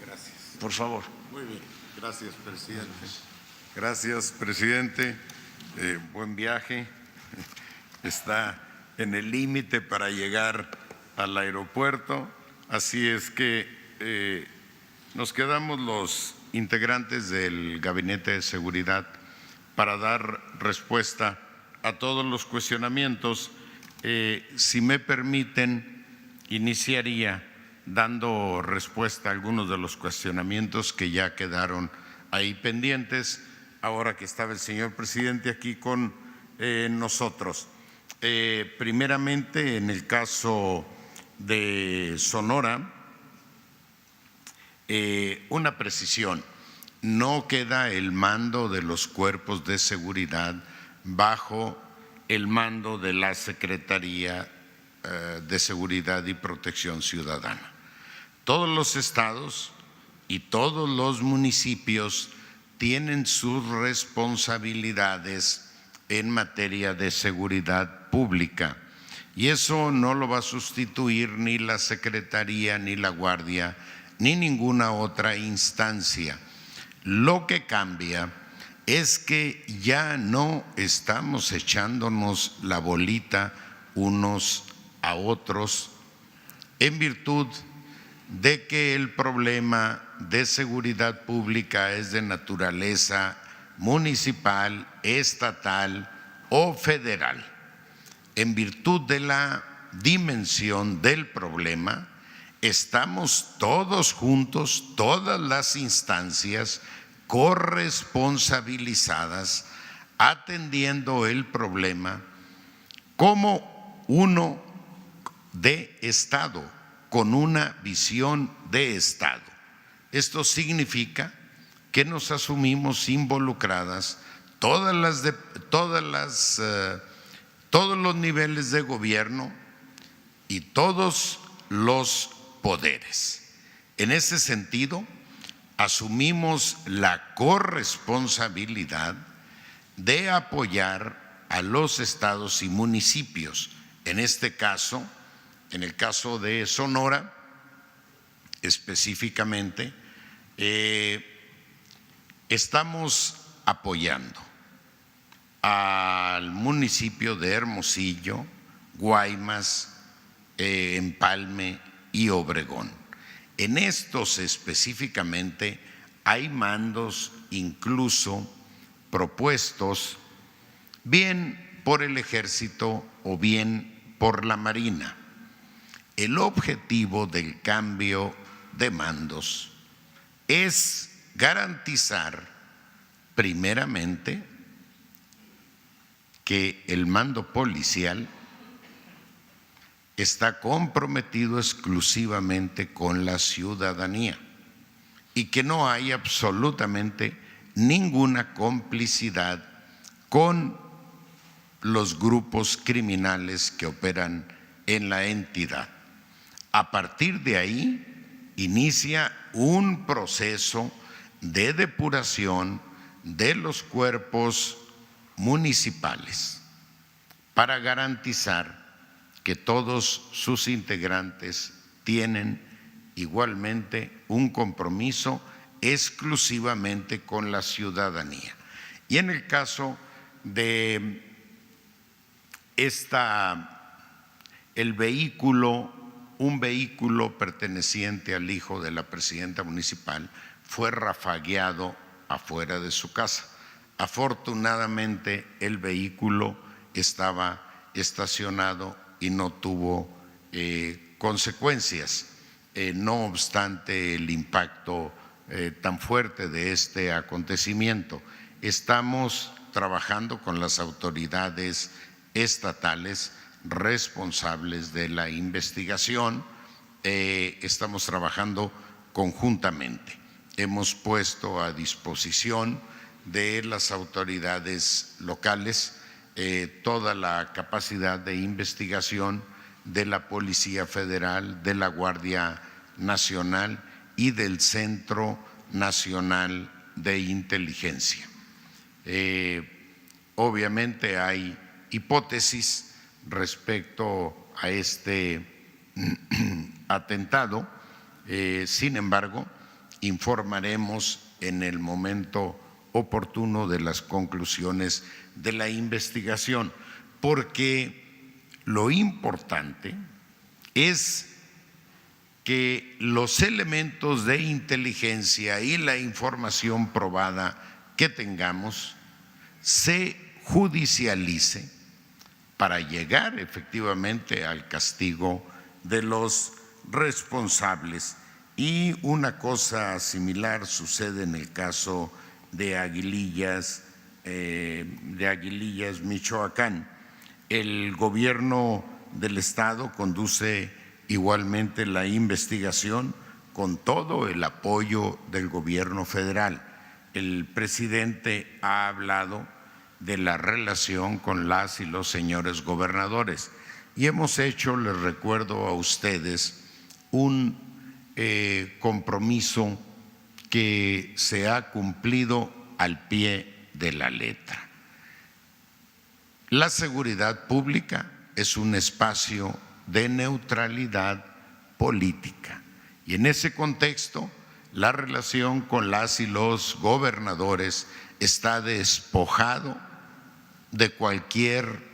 Gracias. Por favor. Muy bien, gracias, presidente. Gracias, presidente. Buen viaje. Está en el límite para llegar al aeropuerto, así es que nos quedamos los integrantes del Gabinete de Seguridad para dar respuesta a todos los cuestionamientos. Si me permiten, iniciaría dando respuesta a algunos de los cuestionamientos que ya quedaron ahí pendientes, ahora que estaba el señor presidente aquí con nosotros. Primeramente, en el caso de Sonora, una precisión: no queda el mando de los cuerpos de seguridad bajo el mando de la Secretaría de Seguridad y Protección Ciudadana. Todos los estados y todos los municipios tienen sus responsabilidades en materia de seguridad pública, y eso no lo va a sustituir ni la Secretaría, ni la Guardia, ni ninguna otra instancia. Lo que cambia es que ya no estamos echándonos la bolita unos a otros en virtud de que el problema de seguridad pública es de naturaleza municipal, estatal o federal. En virtud de la dimensión del problema, estamos todos juntos, todas las instancias corresponsabilizadas, atendiendo el problema como uno de Estado, con una visión de Estado. Esto significa que nos asumimos involucradas todos los niveles de gobierno, y todos los poderes. En ese sentido, asumimos la corresponsabilidad de apoyar a los estados y municipios. En este caso, en el caso de Sonora, específicamente, estamos apoyando al municipio de Hermosillo, Guaymas, Empalme y Obregón. En estos específicamente hay mandos incluso propuestos bien por el Ejército o bien por la Marina. El objetivo del cambio de mandos es garantizar primeramente que el mando policial está comprometido exclusivamente con la ciudadanía y que no hay absolutamente ninguna complicidad con los grupos criminales que operan en la entidad. A partir de ahí inicia un proceso de depuración de los cuerpos municipales para garantizar que todos sus integrantes tienen igualmente un compromiso exclusivamente con la ciudadanía. Y en el caso de un vehículo perteneciente al hijo de la presidenta municipal fue rafagueado afuera de su casa. Afortunadamente el vehículo estaba estacionado y no tuvo consecuencias. No obstante el impacto tan fuerte de este acontecimiento, estamos trabajando con las autoridades estatales responsables de la investigación, estamos trabajando conjuntamente. Hemos puesto a disposición de las autoridades locales toda la capacidad de investigación de la Policía Federal, de la Guardia Nacional y del Centro Nacional de Inteligencia. Obviamente hay hipótesis respecto a este atentado, sin embargo, informaremos en el momento oportuno de las conclusiones de la investigación, porque lo importante es que los elementos de inteligencia y la información probada que tengamos se judicialice para llegar efectivamente al castigo de los responsables. Y una cosa similar sucede en el caso de Aguilillas, Michoacán. El gobierno del estado conduce igualmente la investigación con todo el apoyo del gobierno federal. El presidente ha hablado de la relación con las y los señores gobernadores y hemos hecho, les recuerdo a ustedes, un compromiso que se ha cumplido al pie de la letra. La seguridad pública es un espacio de neutralidad política y en ese contexto la relación con las y los gobernadores está despojado de cualquier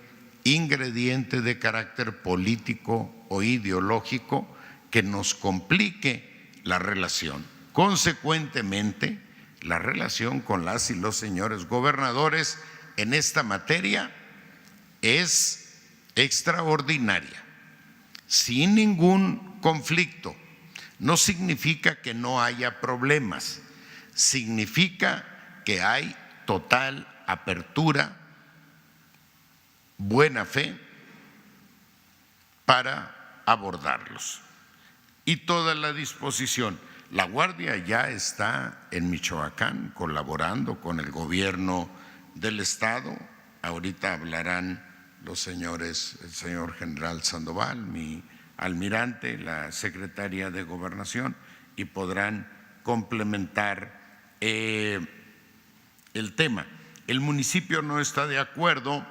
ingrediente de carácter político o ideológico que nos complique la relación. Consecuentemente, la relación con las y los señores gobernadores en esta materia es extraordinaria, sin ningún conflicto. No significa que no haya problemas, significa que hay total apertura, buena fe para abordarlos y toda la disposición. La Guardia ya está en Michoacán colaborando con el gobierno del estado. Ahorita hablarán los señores, el señor general Sandoval, mi almirante, la secretaria de Gobernación, y podrán complementar el tema. El municipio no está de acuerdo.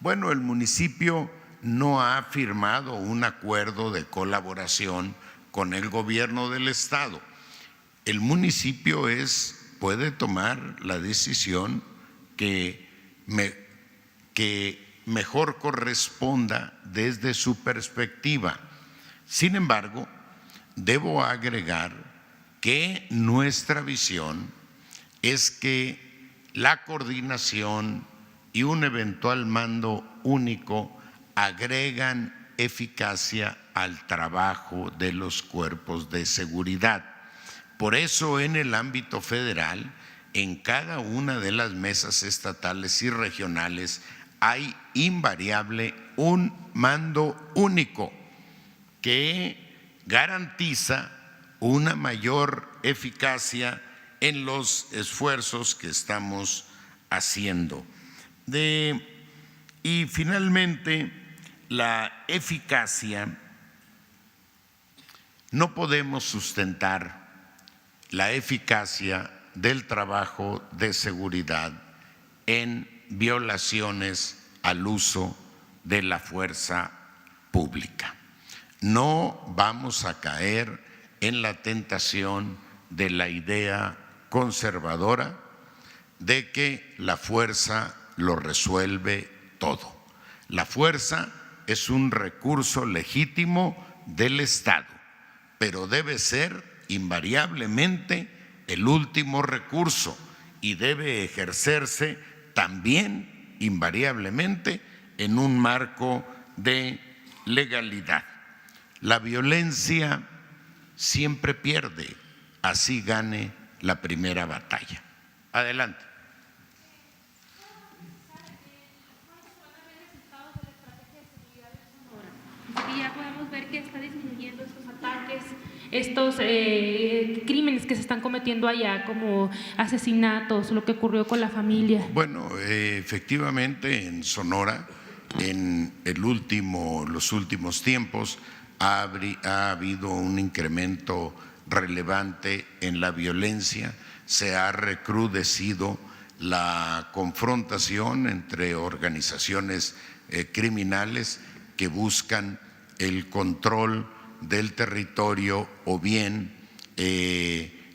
Bueno, el municipio no ha firmado un acuerdo de colaboración con el gobierno del estado. El municipio puede tomar la decisión que mejor corresponda desde su perspectiva. Sin embargo, debo agregar que nuestra visión es que la coordinación y un eventual mando único agregan eficacia al trabajo de los cuerpos de seguridad. Por eso, en el ámbito federal, en cada una de las mesas estatales y regionales hay invariable un mando único que garantiza una mayor eficacia en los esfuerzos que estamos haciendo. Y finalmente, la eficacia, no podemos sustentar la eficacia del trabajo de seguridad en violaciones al uso de la fuerza pública. No vamos a caer en la tentación de la idea conservadora de que la fuerza lo resuelve todo. La fuerza es un recurso legítimo del Estado, pero debe ser invariablemente el último recurso y debe ejercerse también invariablemente en un marco de legalidad. La violencia siempre pierde, así gane la primera batalla. Adelante. Ya podemos ver que está disminuyendo estos ataques, estos crímenes que se están cometiendo allá, como asesinatos, lo que ocurrió con la familia. Bueno, efectivamente en Sonora, en los últimos tiempos, ha habido un incremento relevante en la violencia, se ha recrudecido la confrontación entre organizaciones criminales que buscan el control del territorio o bien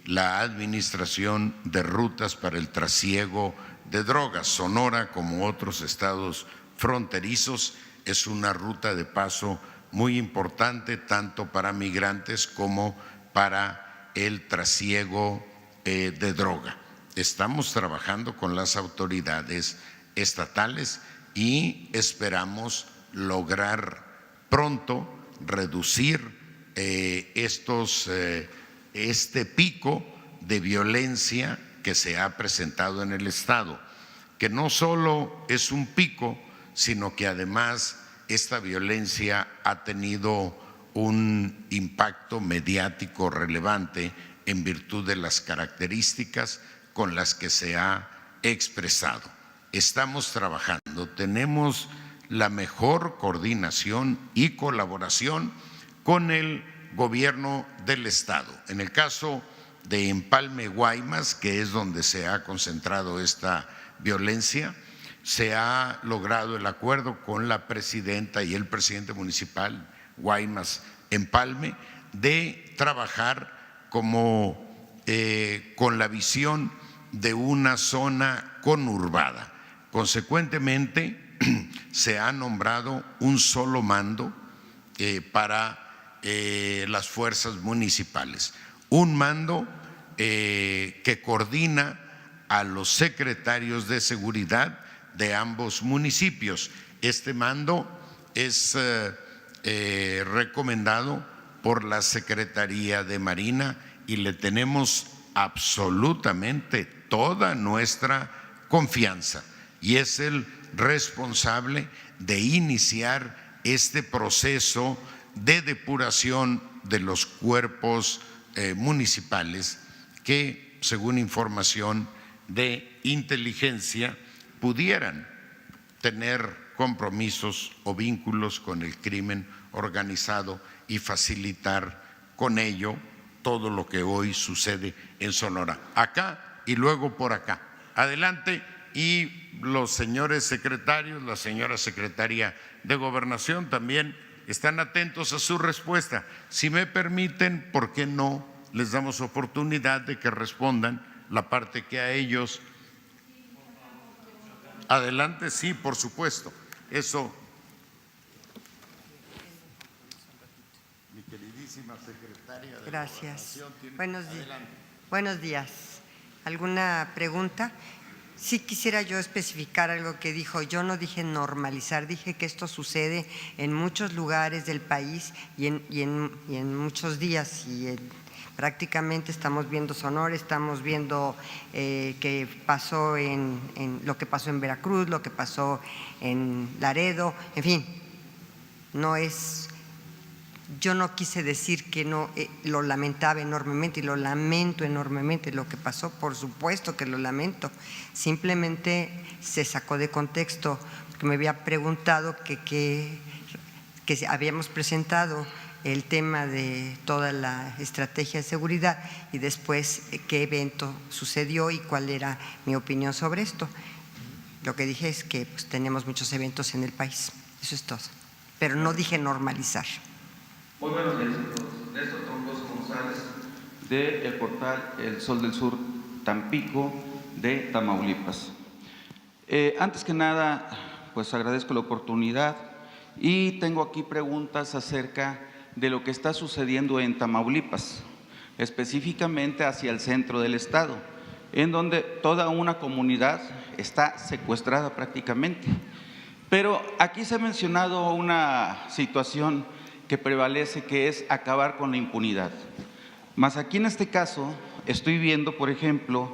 la administración de rutas para el trasiego de drogas. Sonora, como otros estados fronterizos, es una ruta de paso muy importante tanto para migrantes como para el trasiego de droga. Estamos trabajando con las autoridades estatales y esperamos lograr pronto reducir este pico de violencia que se ha presentado en el estado, que no solo es un pico, sino que además esta violencia ha tenido un impacto mediático relevante en virtud de las características con las que se ha expresado. Estamos trabajando, tenemos la mejor coordinación y colaboración con el gobierno del estado. En el caso de Empalme, Guaymas, que es donde se ha concentrado esta violencia, se ha logrado el acuerdo con la presidenta y el presidente municipal Guaymas Empalme de trabajar con la visión de una zona conurbada. Consecuentemente, se ha nombrado un solo mando para las fuerzas municipales, un mando que coordina a los secretarios de seguridad de ambos municipios. Este mando es recomendado por la Secretaría de Marina y le tenemos absolutamente toda nuestra confianza, y es el responsable de iniciar este proceso de depuración de los cuerpos municipales que, según información de inteligencia, pudieran tener compromisos o vínculos con el crimen organizado y facilitar con ello todo lo que hoy sucede en Sonora, acá y luego por acá. Adelante, y los señores secretarios, la señora secretaria de Gobernación también están atentos a su respuesta. Si me permiten, ¿por qué no les damos oportunidad de que respondan la parte que a ellos? Adelante, sí, por supuesto. Eso. Mi queridísima secretaria de Gracias. Gobernación. Buenos días. Adelante. Buenos días. ¿Alguna pregunta? Sí quisiera yo especificar algo que dijo. Yo no dije normalizar, dije que esto sucede en muchos lugares del país y en muchos días. Prácticamente estamos viendo Sonora, estamos viendo que pasó lo que pasó en Veracruz, lo que pasó en Laredo, en fin, no es. Yo no quise decir que no lo lamentaba enormemente y lo lamento enormemente lo que pasó, por supuesto que lo lamento, simplemente se sacó de contexto, porque me había preguntado que habíamos presentado el tema de toda la estrategia de seguridad y después qué evento sucedió y cuál era mi opinión sobre esto. Lo que dije es que pues, tenemos muchos eventos en el país, eso es todo, pero no dije normalizar. Muy buenos días a todos. Néstor Troncoso González, del portal El Sol del Sur, Tampico, de Tamaulipas. Antes que nada, pues agradezco la oportunidad y tengo aquí preguntas acerca de lo que está sucediendo en Tamaulipas, específicamente hacia el centro del estado, en donde toda una comunidad está secuestrada prácticamente. Pero aquí se ha mencionado una situación que prevalece, que es acabar con la impunidad. Mas aquí en este caso estoy viendo, por ejemplo,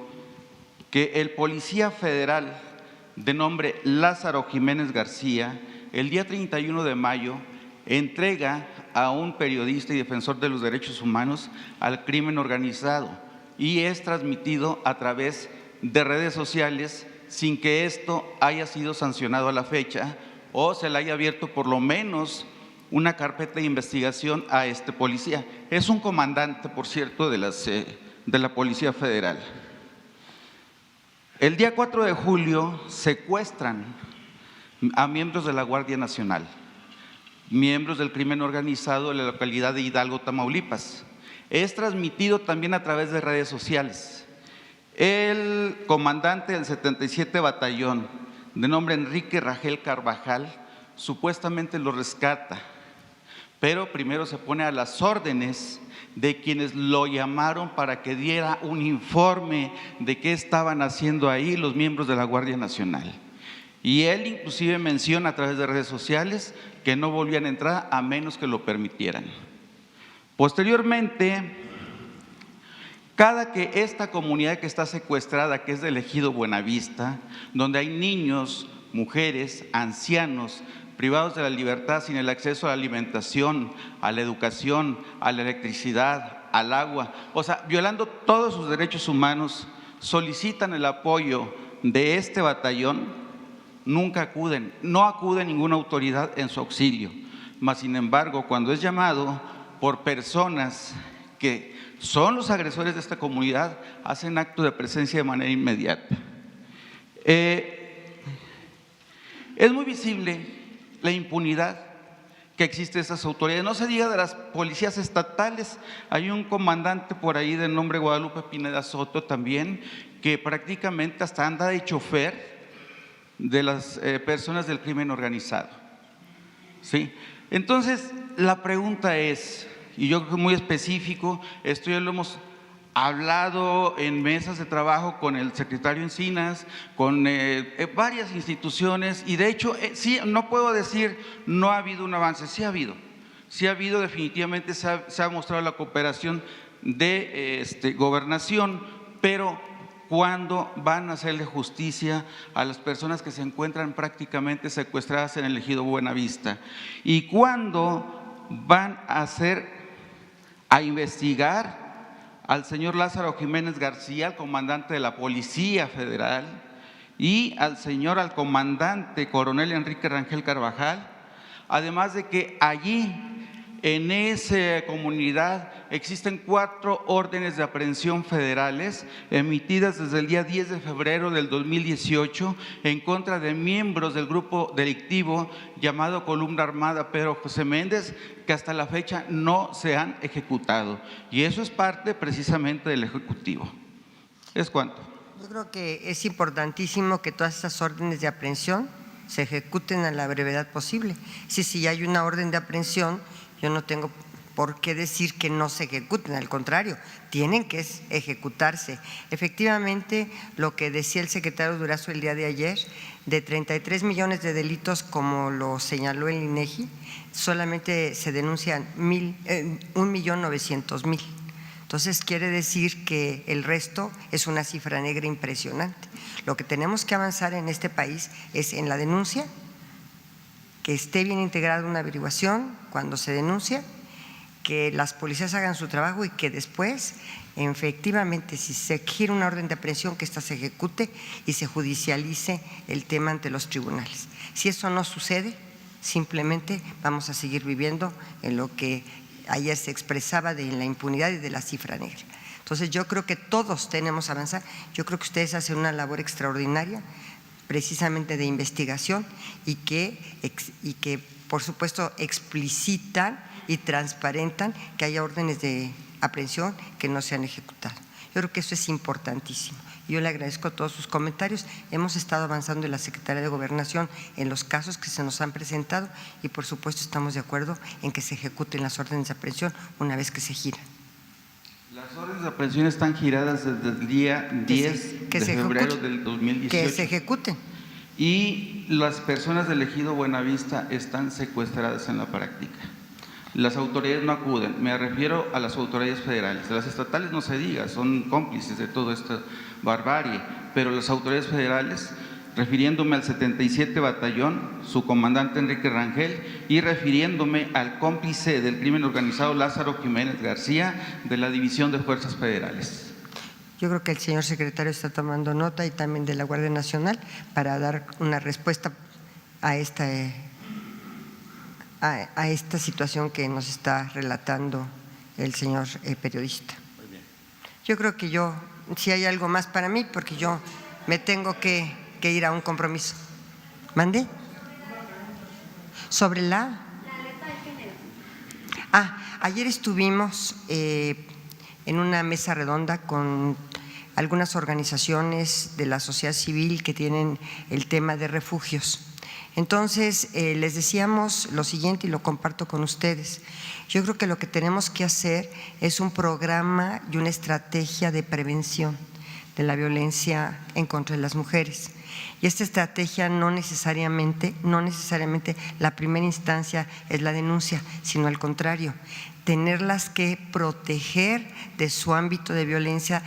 que el policía federal de nombre Lázaro Jiménez García, el día 31 de mayo, entrega a un periodista y defensor de los derechos humanos al crimen organizado y es transmitido a través de redes sociales sin que esto haya sido sancionado a la fecha o se le haya abierto por lo menos una carpeta de investigación a este policía. Es un comandante, por cierto, de la Policía Federal. El día 4 de julio secuestran a miembros de la Guardia Nacional, miembros del crimen organizado de la localidad de Hidalgo, Tamaulipas. Es transmitido también a través de redes sociales. El comandante del 77 Batallón, de nombre Enrique Rangel Carvajal, supuestamente lo rescata, pero primero se pone a las órdenes de quienes lo llamaron para que diera un informe de qué estaban haciendo ahí los miembros de la Guardia Nacional. Y él inclusive menciona a través de redes sociales que no volvían a entrar a menos que lo permitieran. Posteriormente, cada que esta comunidad que está secuestrada, que es del ejido Buenavista, donde hay niños, mujeres, ancianos, privados de la libertad, sin el acceso a la alimentación, a la educación, a la electricidad, al agua, o sea, violando todos sus derechos humanos, solicitan el apoyo de este batallón, nunca acuden, no acude ninguna autoridad en su auxilio. Mas, sin embargo, cuando es llamado por personas que son los agresores de esta comunidad, hacen acto de presencia de manera inmediata. Es muy visible la impunidad que existe de estas autoridades. No se diga de las policías estatales. Hay un comandante por ahí de nombre Guadalupe Pineda Soto también, que prácticamente hasta anda de chofer de las personas del crimen organizado. ¿Sí? Entonces, la pregunta es, y yo creo que muy específico, esto ya lo hemos hablado en mesas de trabajo con el secretario Encinas, con varias instituciones, y de hecho, sí, no puedo decir no ha habido un avance, sí ha habido definitivamente, se ha mostrado la cooperación de Gobernación, pero ¿cuándo van a hacerle justicia a las personas que se encuentran prácticamente secuestradas en el ejido Buenavista? ¿Y cuándo van a investigar al señor Lázaro Jiménez García, al comandante de la Policía Federal, y al comandante coronel Enrique Rangel Carvajal, además de que allí En esa comunidad existen 4 órdenes de aprehensión federales emitidas desde el día 10 de febrero del 2018 en contra de miembros del grupo delictivo llamado Columna Armada Pedro José Méndez, que hasta la fecha no se han ejecutado. Y eso es parte precisamente del Ejecutivo. ¿Es cuánto? Yo creo que es importantísimo que todas estas órdenes de aprehensión se ejecuten a la brevedad posible. Si hay una orden de aprehensión, yo no tengo por qué decir que no se ejecuten, al contrario, tienen que ejecutarse. Efectivamente, lo que decía el secretario Durazo el día de ayer, de 33 millones de delitos, como lo señaló el INEGI, solamente se denuncian 1.900.000. Entonces, quiere decir que el resto es una cifra negra impresionante. Lo que tenemos que avanzar en este país es en la denuncia, que esté bien integrada una averiguación cuando se denuncia, que las policías hagan su trabajo y que después, efectivamente, si se gira una orden de aprehensión, que ésta se ejecute y se judicialice el tema ante los tribunales. Si eso no sucede, simplemente vamos a seguir viviendo en lo que ayer se expresaba de la impunidad y de la cifra negra. Entonces, yo creo que todos tenemos que avanzar. Yo creo que ustedes hacen una labor extraordinaria, precisamente de investigación, y que por supuesto explicitan y transparentan que haya órdenes de aprehensión que no se han ejecutado. Yo creo que eso es importantísimo. Yo le agradezco todos sus comentarios. Hemos estado avanzando en la Secretaría de Gobernación en los casos que se nos han presentado y por supuesto estamos de acuerdo en que se ejecuten las órdenes de aprehensión una vez que se giran. Las órdenes de aprehensión están giradas desde el día 10 de febrero del 2018. Que se ejecuten. Y las personas del ejido Buenavista están secuestradas en la práctica. Las autoridades no acuden, me refiero a las autoridades federales. Las estatales no se diga, son cómplices de toda esta barbarie, pero las autoridades federales, refiriéndome al 77 Batallón, su comandante Enrique Rangel, y refiriéndome al cómplice del crimen organizado Lázaro Jiménez García, de la División de Fuerzas Federales. Yo creo que el señor secretario está tomando nota y también de la Guardia Nacional para dar una respuesta a esta situación que nos está relatando el señor periodista. Muy bien. Yo creo que si hay algo más para mí, porque yo me tengo que ir a un compromiso. ¿Mande? Sobre la alerta de género. Ayer estuvimos en una mesa redonda con algunas organizaciones de la sociedad civil que tienen el tema de refugios. Entonces, les decíamos lo siguiente y lo comparto con ustedes. Yo creo que lo que tenemos que hacer es un programa y una estrategia de prevención de la violencia en contra de las mujeres. Y esta estrategia no necesariamente la primera instancia es la denuncia, sino al contrario, tenerlas que proteger de su ámbito de violencia,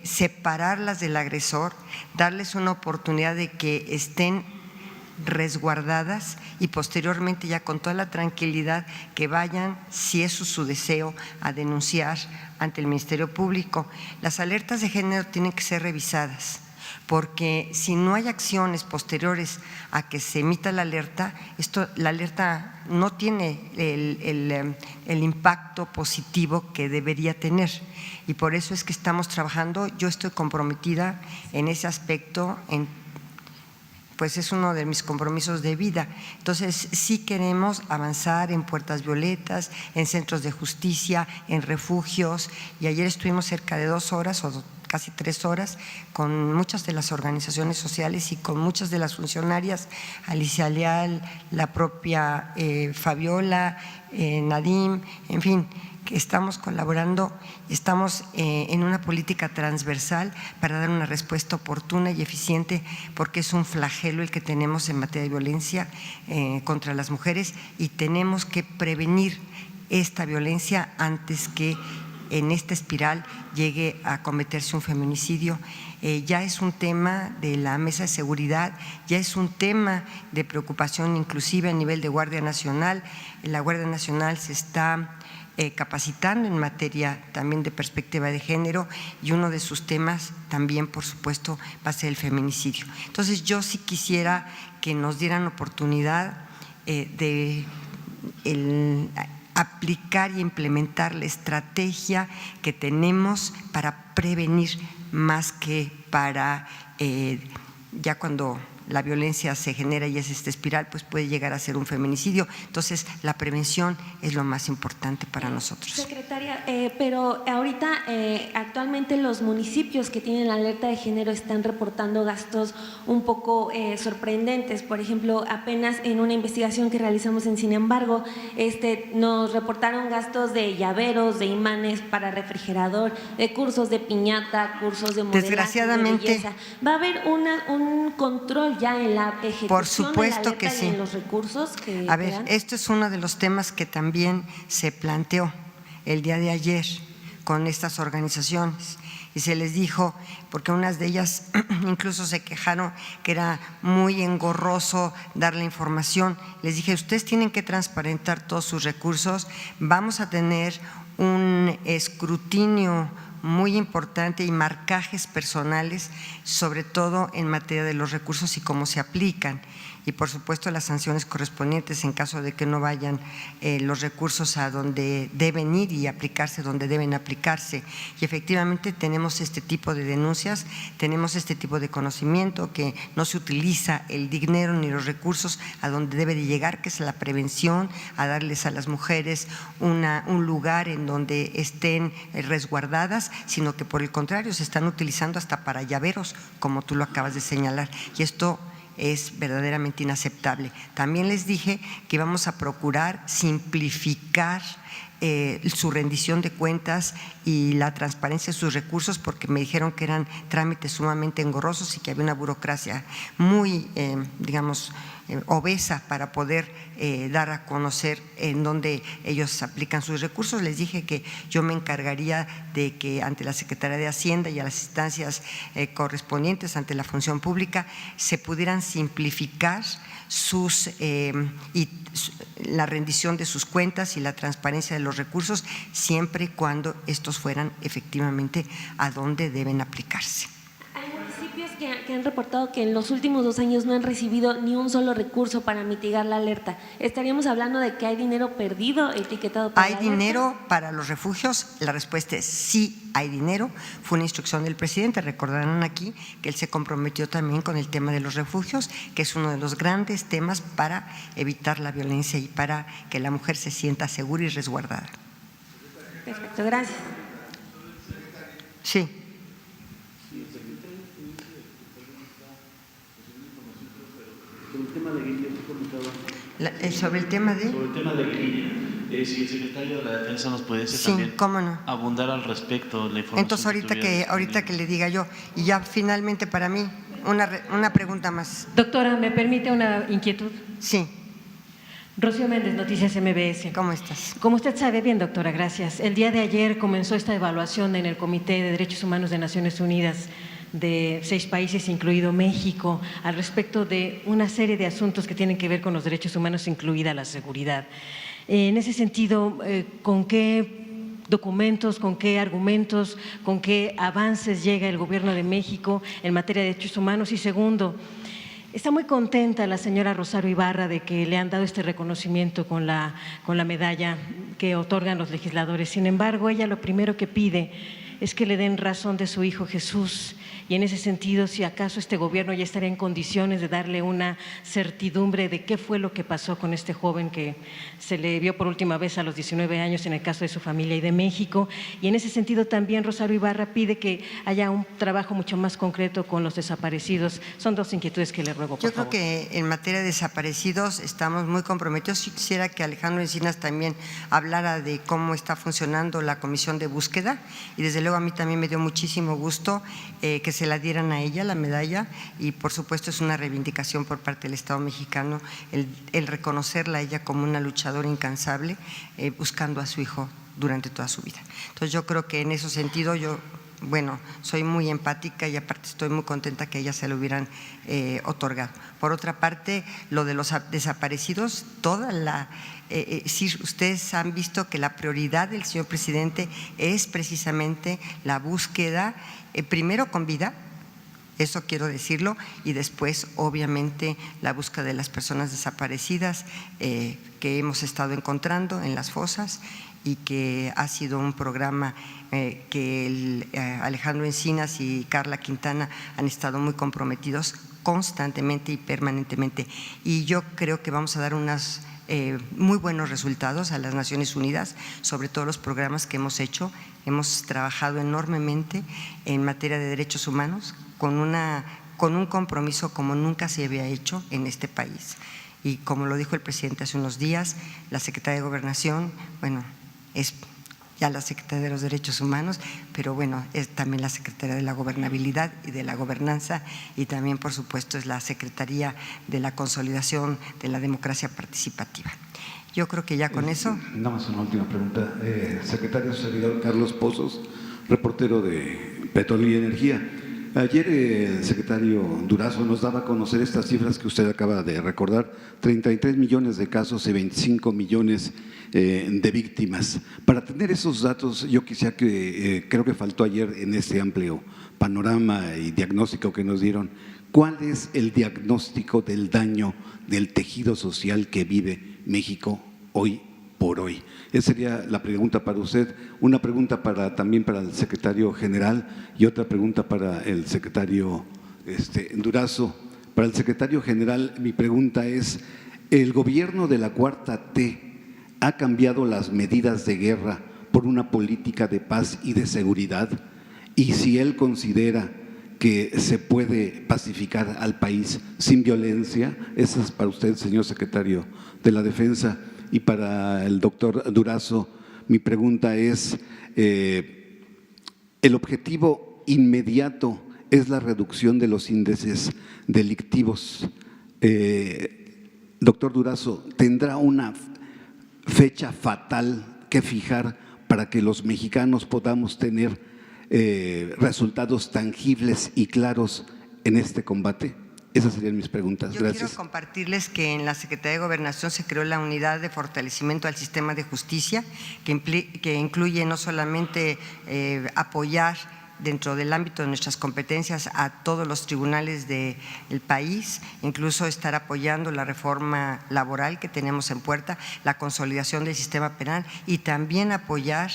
separarlas del agresor, darles una oportunidad de que estén resguardadas y posteriormente ya con toda la tranquilidad que vayan, si es su deseo, a denunciar ante el Ministerio Público. Las alertas de género tienen que ser revisadas, porque si no hay acciones posteriores a que se emita la alerta, la alerta no tiene el impacto positivo que debería tener. Y por eso es que estamos trabajando. Yo estoy comprometida en ese aspecto, pues es uno de mis compromisos de vida. Entonces, sí queremos avanzar en puertas violetas, en centros de justicia, en refugios, y ayer estuvimos cerca de 2 horas o casi 3 horas con muchas de las organizaciones sociales y con muchas de las funcionarias, Alicia Leal, la propia Fabiola, Nadim, en fin, que estamos colaborando, estamos en una política transversal para dar una respuesta oportuna y eficiente, porque es un flagelo el que tenemos en materia de violencia contra las mujeres y tenemos que prevenir esta violencia antes que en esta espiral llegue a cometerse un feminicidio. Ya es un tema de la mesa de seguridad, ya es un tema de preocupación inclusive a nivel de Guardia Nacional. La Guardia Nacional se está capacitando en materia también de perspectiva de género y uno de sus temas también, por supuesto, va a ser el feminicidio. Entonces, yo sí quisiera que nos dieran oportunidad de aplicar y implementar la estrategia que tenemos para prevenir más que para ya cuando la violencia se genera y es esta espiral, pues puede llegar a ser un feminicidio. Entonces, la prevención es lo más importante para nosotros. Secretaria, pero ahorita actualmente los municipios que tienen la alerta de género están reportando gastos un poco sorprendentes. Por ejemplo, apenas en una investigación que realizamos en Sin embargo, nos reportaron gastos de llaveros, de imanes para refrigerador, de cursos de piñata, cursos de modelaje, desgraciadamente, de belleza. ¿Va a haber un control ya en la ejecución por supuesto de la que alerta sí. y en los recursos que a ver, dan? esto es uno de los temas que también se planteó el día de ayer con estas organizaciones y se les dijo, porque unas de ellas incluso se quejaron que era muy engorroso dar la información. Les dije, ustedes tienen que transparentar todos sus recursos, vamos a tener un escrutinio muy importante y marcajes personales, sobre todo en materia de los recursos y cómo se aplican. Y por supuesto las sanciones correspondientes en caso de que no vayan los recursos a donde deben ir y aplicarse donde deben aplicarse. Y efectivamente tenemos este tipo de denuncias, tenemos este tipo de conocimiento que no se utiliza el dinero ni los recursos a donde debe de llegar, que es la prevención, a darles a las mujeres un lugar en donde estén resguardadas, sino que por el contrario se están utilizando hasta para llaveros, como tú lo acabas de señalar. Y esto es verdaderamente inaceptable. También les dije que íbamos a procurar simplificar su rendición de cuentas y la transparencia de sus recursos, porque me dijeron que eran trámites sumamente engorrosos y que había una burocracia muy, obesa para poder dar a conocer en dónde ellos aplican sus recursos. Les dije que yo me encargaría de que ante la Secretaría de Hacienda y a las instancias correspondientes ante la función pública se pudieran simplificar la rendición de sus cuentas y la transparencia de los recursos, siempre y cuando estos fueran efectivamente a donde deben aplicarse. Hay municipios que han reportado que en los últimos 2 años no han recibido ni un solo recurso para mitigar la alerta. ¿Estaríamos hablando de que hay dinero perdido etiquetado para ¿Hay dinero para los refugios? La respuesta es sí, hay dinero. Fue una instrucción del presidente. Recordarán aquí que él se comprometió también con el tema de los refugios, que es uno de los grandes temas para evitar la violencia y para que la mujer se sienta segura y resguardada. Perfecto, gracias. Sí. Sobre el tema de guerrilla, si el secretario de la Defensa nos pudiese sí, también cómo no, abundar al respecto la información. Entonces ahorita que le diga yo, y ya finalmente para mí una pregunta más. Doctora, ¿me permite una inquietud? Sí. Rocío Méndez, Noticias MBS. ¿Cómo estás? Como usted sabe, bien, doctora, gracias. El día de ayer comenzó esta evaluación en el Comité de Derechos Humanos de Naciones Unidas de 6 países, incluido México, al respecto de una serie de asuntos que tienen que ver con los derechos humanos, incluida la seguridad. En ese sentido, ¿con qué documentos, con qué argumentos, con qué avances llega el Gobierno de México en materia de derechos humanos? Y segundo, está muy contenta la señora Rosario Ibarra de que le han dado este reconocimiento con la medalla que otorgan los legisladores. Sin embargo, ella lo primero que pide es que le den razón de su hijo Jesús. Y en ese sentido, si acaso este gobierno ya estaría en condiciones de darle una certidumbre de qué fue lo que pasó con este joven que se le vio por última vez a los 19 años en el caso de su familia y de México. Y en ese sentido también Rosario Ibarra pide que haya un trabajo mucho más concreto con los desaparecidos. Son 2 inquietudes que le ruego, por favor. Yo creo que en materia de desaparecidos estamos muy comprometidos. Yo quisiera que Alejandro Encinas también hablara de cómo está funcionando la comisión de búsqueda, y desde luego a mí también me dio muchísimo gusto que se la dieran a ella la medalla, y por supuesto es una reivindicación por parte del Estado mexicano el reconocerla a ella como una luchadora incansable buscando a su hijo durante toda su vida. Entonces yo creo que en ese sentido soy muy empática y aparte estoy muy contenta que a ella se lo hubieran otorgado. Por otra parte, lo de los desaparecidos, sí, ustedes han visto que la prioridad del señor presidente es precisamente la búsqueda, primero con vida, Eso quiero decirlo, y después, obviamente, la búsqueda de las personas desaparecidas que hemos estado encontrando en las fosas y que ha sido un programa que Alejandro Encinas y Carla Quintana han estado muy comprometidos constantemente y permanentemente. Y yo creo que vamos a dar unos muy buenos resultados a las Naciones Unidas, sobre todo los programas que hemos hecho. Hemos trabajado enormemente en materia de derechos humanos, con un compromiso como nunca se había hecho en este país. Y como lo dijo el presidente hace unos días, la secretaria de Gobernación, bueno, es ya la secretaria de los Derechos Humanos, pero bueno, es también la secretaria de la Gobernabilidad y de la Gobernanza, y también, por supuesto, es la Secretaría de la Consolidación de la Democracia Participativa. Yo creo que ya con eso… Nada más una última pregunta. Secretario servidor Carlos Pozos, reportero de Petróleo y Energía. Ayer el secretario Durazo nos daba a conocer estas cifras que usted acaba de recordar: 33 millones de casos y 25 millones de víctimas. Para tener esos datos, yo quisiera que, creo que faltó ayer en este amplio panorama y diagnóstico que nos dieron, ¿cuál es el diagnóstico del daño del tejido social que vive México hoy por hoy? Esa sería la pregunta para usted, una pregunta también para el secretario general y otra pregunta para el secretario Durazo. Para el secretario general, mi pregunta es: ¿el gobierno de la 4T ha cambiado las medidas de guerra por una política de paz y de seguridad? Y si él considera que se puede pacificar al país sin violencia. Esa es para usted, señor secretario de la Defensa. Y para el doctor Durazo, mi pregunta es, ¿el objetivo inmediato es la reducción de los índices delictivos? Doctor Durazo, ¿tendrá una fecha fatal que fijar para que los mexicanos podamos tener resultados tangibles y claros en este combate? Esas serían mis preguntas. Gracias. Quiero compartirles que en la Secretaría de Gobernación se creó la Unidad de Fortalecimiento al Sistema de Justicia, que incluye no solamente apoyar dentro del ámbito de nuestras competencias a todos los tribunales del país, incluso estar apoyando la reforma laboral que tenemos en puerta, la consolidación del sistema penal, y también apoyar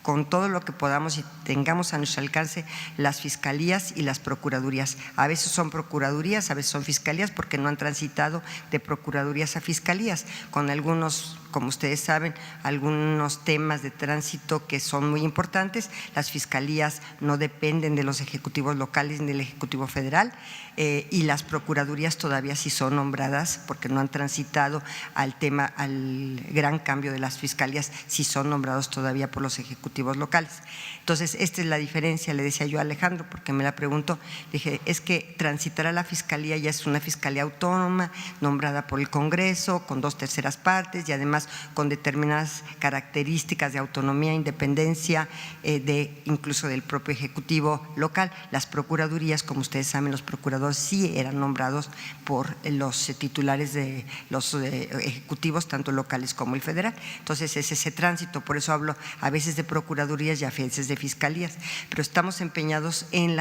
con todo lo que podamos y tengamos a nuestro alcance las fiscalías y las procuradurías. A veces son procuradurías, a veces son fiscalías, porque no han transitado de procuradurías a fiscalías, con algunos, como ustedes saben, algunos temas de tránsito que son muy importantes. Las fiscalías no dependen de los ejecutivos locales ni del Ejecutivo Federal, y las procuradurías todavía sí son nombradas, porque no han transitado al gran cambio de las fiscalías, sí son nombrados todavía por los ejecutivos locales. Entonces, esta es la diferencia, le decía yo a Alejandro, porque me la preguntó, dije, es que transitará la fiscalía, ya es una fiscalía autónoma, nombrada por el Congreso, con 2/3 partes y además con determinadas características de autonomía e independencia, incluso del propio Ejecutivo local. Las procuradurías, como ustedes saben, los procuradores sí eran nombrados por los titulares de los ejecutivos, tanto locales como el federal. Entonces, es ese tránsito, por eso hablo a veces de procuradurías y a veces de fiscalías, pero estamos empeñados en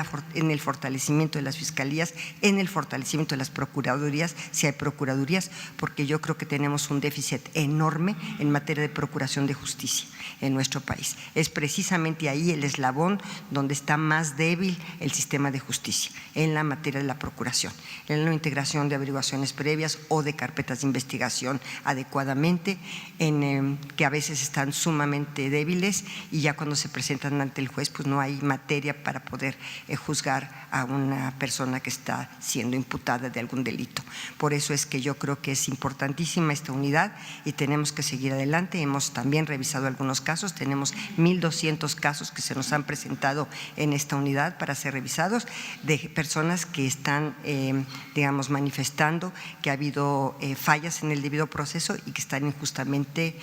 el fortalecimiento de las fiscalías, en el fortalecimiento de las procuradurías, si hay procuradurías, porque yo creo que tenemos un déficit enorme en materia de procuración de justicia en nuestro país. Es precisamente ahí el eslabón donde está más débil el sistema de justicia, en la materia de la procuración, en la integración de averiguaciones previas o de carpetas de investigación adecuadamente, que a veces están sumamente débiles, y ya cuando se presentan ante el juez, pues no hay materia para poder juzgar a una persona que está siendo imputada de algún delito. Por eso es que yo creo que es importantísima esta unidad y tenemos que seguir adelante. Hemos también revisado algunos casos, tenemos 1,200 casos que se nos han presentado en esta unidad para ser revisados, de personas que están, digamos, manifestando que ha habido fallas en el debido proceso y que están injustamente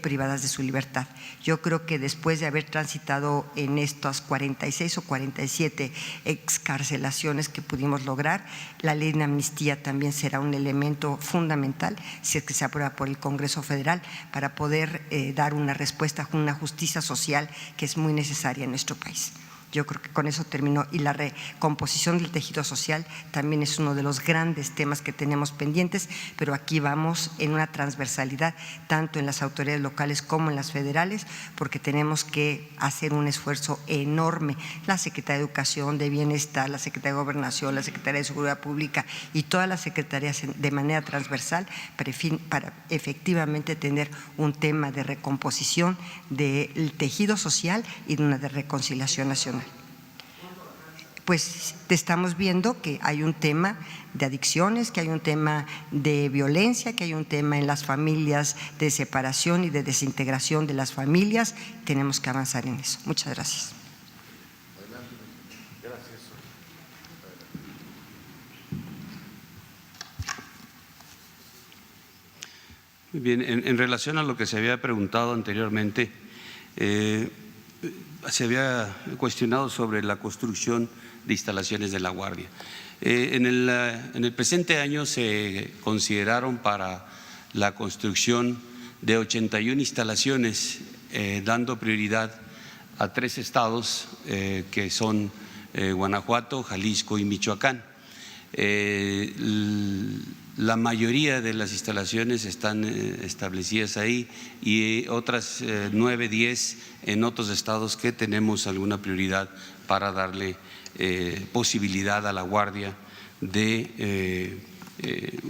privadas de su libertad. Yo creo que después de haber transitado en estas 46 o 47 excarcelaciones que pudimos lograr, la ley de amnistía también será un elemento fundamental, si es que se aprueba por el Congreso Federal, para poder dar una respuesta a una justicia social que es muy necesaria en nuestro país. Yo creo que con eso terminó. Y la recomposición del tejido social también es uno de los grandes temas que tenemos pendientes, pero aquí vamos en una transversalidad, tanto en las autoridades locales como en las federales, porque tenemos que hacer un esfuerzo enorme. La Secretaría de Educación, de Bienestar, la Secretaría de Gobernación, la Secretaría de Seguridad Pública y todas las secretarías de manera transversal para efectivamente tener un tema de recomposición del tejido social y de una de reconciliación nacional. Pues estamos viendo que hay un tema de adicciones, que hay un tema de violencia, que hay un tema en las familias de separación y de desintegración de las familias. Tenemos que avanzar en eso. Muchas gracias. Muy bien, en relación a lo que se había preguntado anteriormente, se había cuestionado sobre la construcción de instalaciones de la Guardia. En el presente año se consideraron para la construcción de 81 instalaciones, dando prioridad a 3 estados que son Guanajuato, Jalisco y Michoacán. La mayoría de las instalaciones están establecidas ahí y otras 9, 10 en otros estados que tenemos alguna prioridad para darle posibilidad a la Guardia de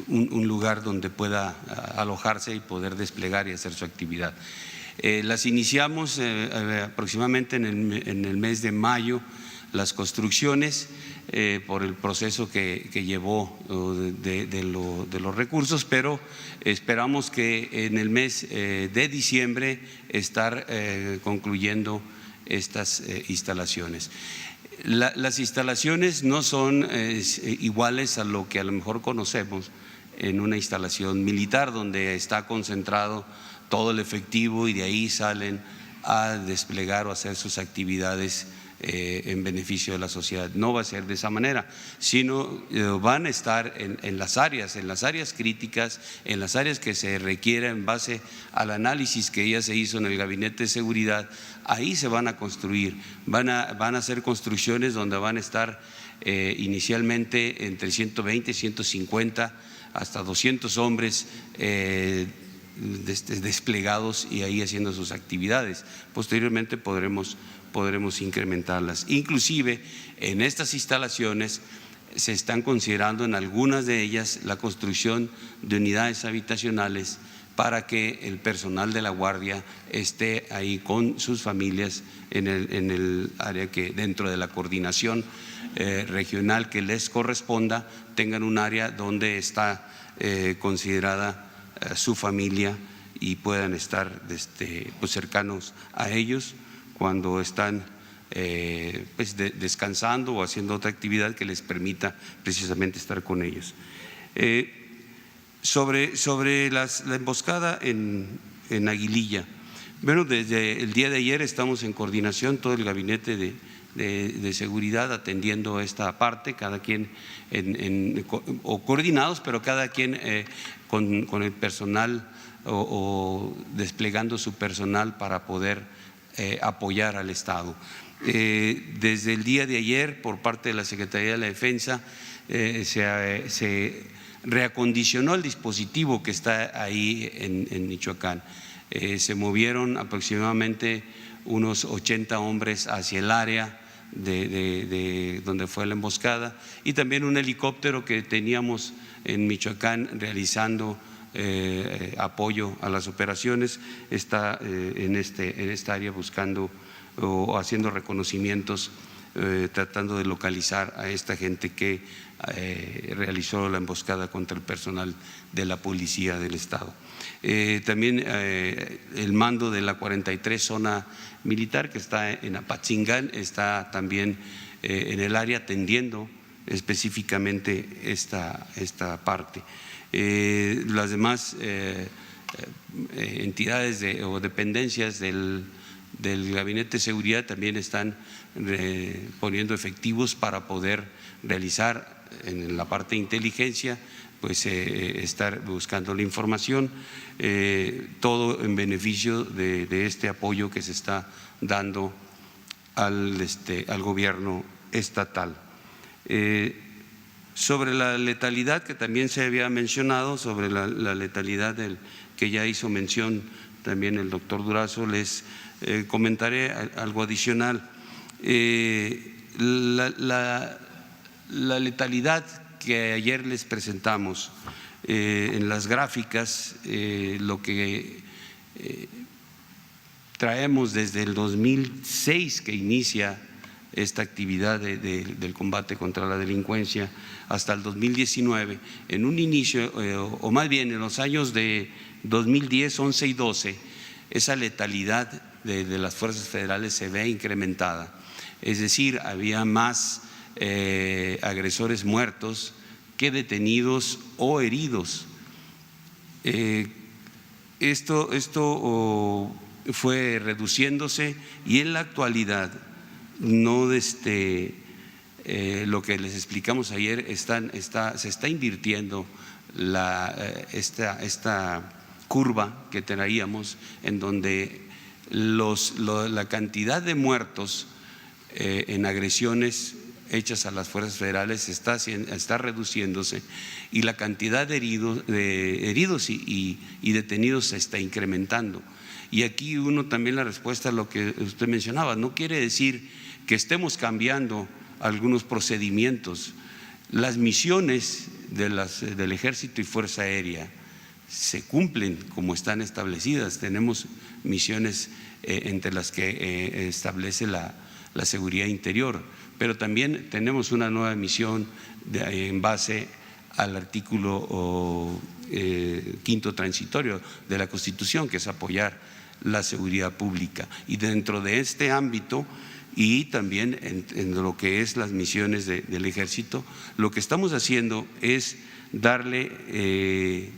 un lugar donde pueda alojarse y poder desplegar y hacer su actividad. Las iniciamos aproximadamente en el mes de mayo, las construcciones, por el proceso que llevó de los recursos, pero esperamos que en el mes de diciembre estar concluyendo estas instalaciones. Las instalaciones no son iguales a lo que a lo mejor conocemos en una instalación militar, donde está concentrado todo el efectivo y de ahí salen a desplegar o hacer sus actividades en beneficio de la sociedad. No va a ser de esa manera, sino van a estar en las áreas críticas, en las áreas que se requiera en base al análisis que ya se hizo en el Gabinete de Seguridad. Ahí se van a construir, van a hacer construcciones donde van a estar inicialmente entre 120, 150 hasta 200 hombres desplegados y ahí haciendo sus actividades. Posteriormente podremos incrementarlas. Inclusive en estas instalaciones se están considerando en algunas de ellas la construcción de unidades habitacionales para que el personal de la Guardia esté ahí con sus familias en el área que dentro de la coordinación regional que les corresponda tengan un área donde está considerada su familia y puedan estar pues cercanos a ellos cuando están descansando o haciendo otra actividad que les permita precisamente estar con ellos. Sobre la emboscada en Aguililla, bueno, desde el día de ayer estamos en coordinación, todo el gabinete de seguridad atendiendo esta parte, cada quien o coordinados, pero cada quien con el personal o desplegando su personal para poder apoyar al Estado. Desde el día de ayer, por parte de la Secretaría de la Defensa, se reacondicionó el dispositivo que está ahí en Michoacán. Se movieron aproximadamente unos 80 hombres hacia el área de donde fue la emboscada y también un helicóptero que teníamos en Michoacán realizando apoyo a las operaciones, está en esta área buscando o haciendo reconocimientos, tratando de localizar a esta gente que realizó la emboscada contra el personal de la Policía del Estado. También el mando de la 43 zona militar que está en Apatzingán está también en el área atendiendo específicamente esta parte. Las demás entidades o dependencias del Gabinete de Seguridad también están poniendo efectivos para poder realizar en la parte de inteligencia, pues estar buscando la información, todo en beneficio de este apoyo que se está dando al gobierno estatal. Sobre la letalidad, que también se había mencionado, sobre la letalidad que ya hizo mención también el doctor Durazo, les comentaré algo adicional. La letalidad que ayer les presentamos en las gráficas, lo que traemos desde el 2006 que inicia esta actividad del combate contra la delincuencia hasta el 2019, en un inicio, o más bien en los años de 2010, 11 y 12, esa letalidad de las fuerzas federales se ve incrementada. Es decir, había más agresores muertos que detenidos o heridos. Esto fue reduciéndose y en la actualidad no lo que les explicamos ayer se está invirtiendo esta curva que traíamos, en donde la cantidad de muertos en agresiones hechas a las fuerzas federales está reduciéndose y la cantidad de heridos y detenidos se está incrementando. Y aquí también la respuesta a lo que usted mencionaba, no quiere decir que estemos cambiando algunos procedimientos. Las misiones del Ejército y Fuerza Aérea se cumplen como están establecidas. Tenemos misiones entre las que establece la seguridad interior, pero también tenemos una nueva misión en base al artículo 5º transitorio de la Constitución, que es apoyar la seguridad pública. Y dentro de este ámbito y también en lo que es las misiones del Ejército, lo que estamos haciendo es darle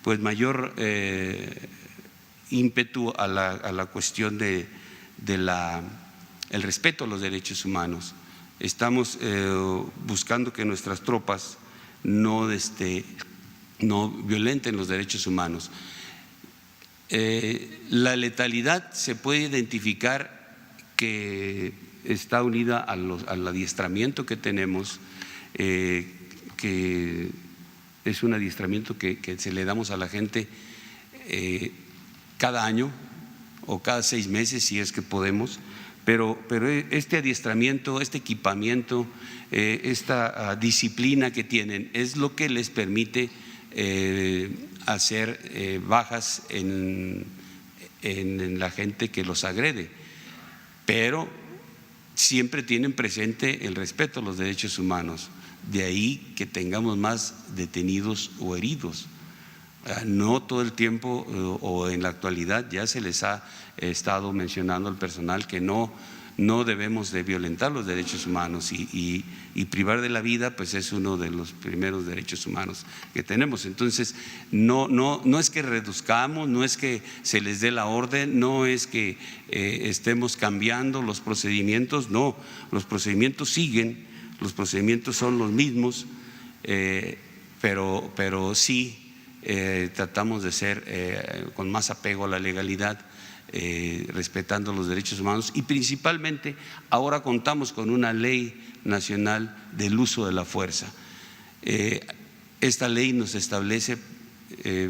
pues mayor ímpetu a la cuestión del respeto a los derechos humanos. Estamos buscando que nuestras tropas no violenten los derechos humanos. La letalidad se puede identificar que está unida al adiestramiento que tenemos, que es un adiestramiento que se le damos a la gente cada año o cada 6 meses si es que podemos, pero este adiestramiento, este equipamiento, esta disciplina que tienen es lo que les permite hacer bajas en la gente que los agrede, pero siempre tienen presente el respeto a los derechos humanos. De ahí que tengamos más detenidos o heridos. No todo el tiempo o en la actualidad ya se les ha estado mencionando al personal que no debemos de violentar los derechos humanos y privar de la vida pues es uno de los primeros derechos humanos que tenemos. Entonces no es que reduzcamos, no es que se les dé la orden, no es que estemos cambiando los procedimientos, no, los procedimientos siguen, los procedimientos son los mismos, pero sí tratamos de ser con más apego a la legalidad, respetando los derechos humanos y principalmente ahora contamos con una ley nacional del uso de la fuerza. Esta ley nos establece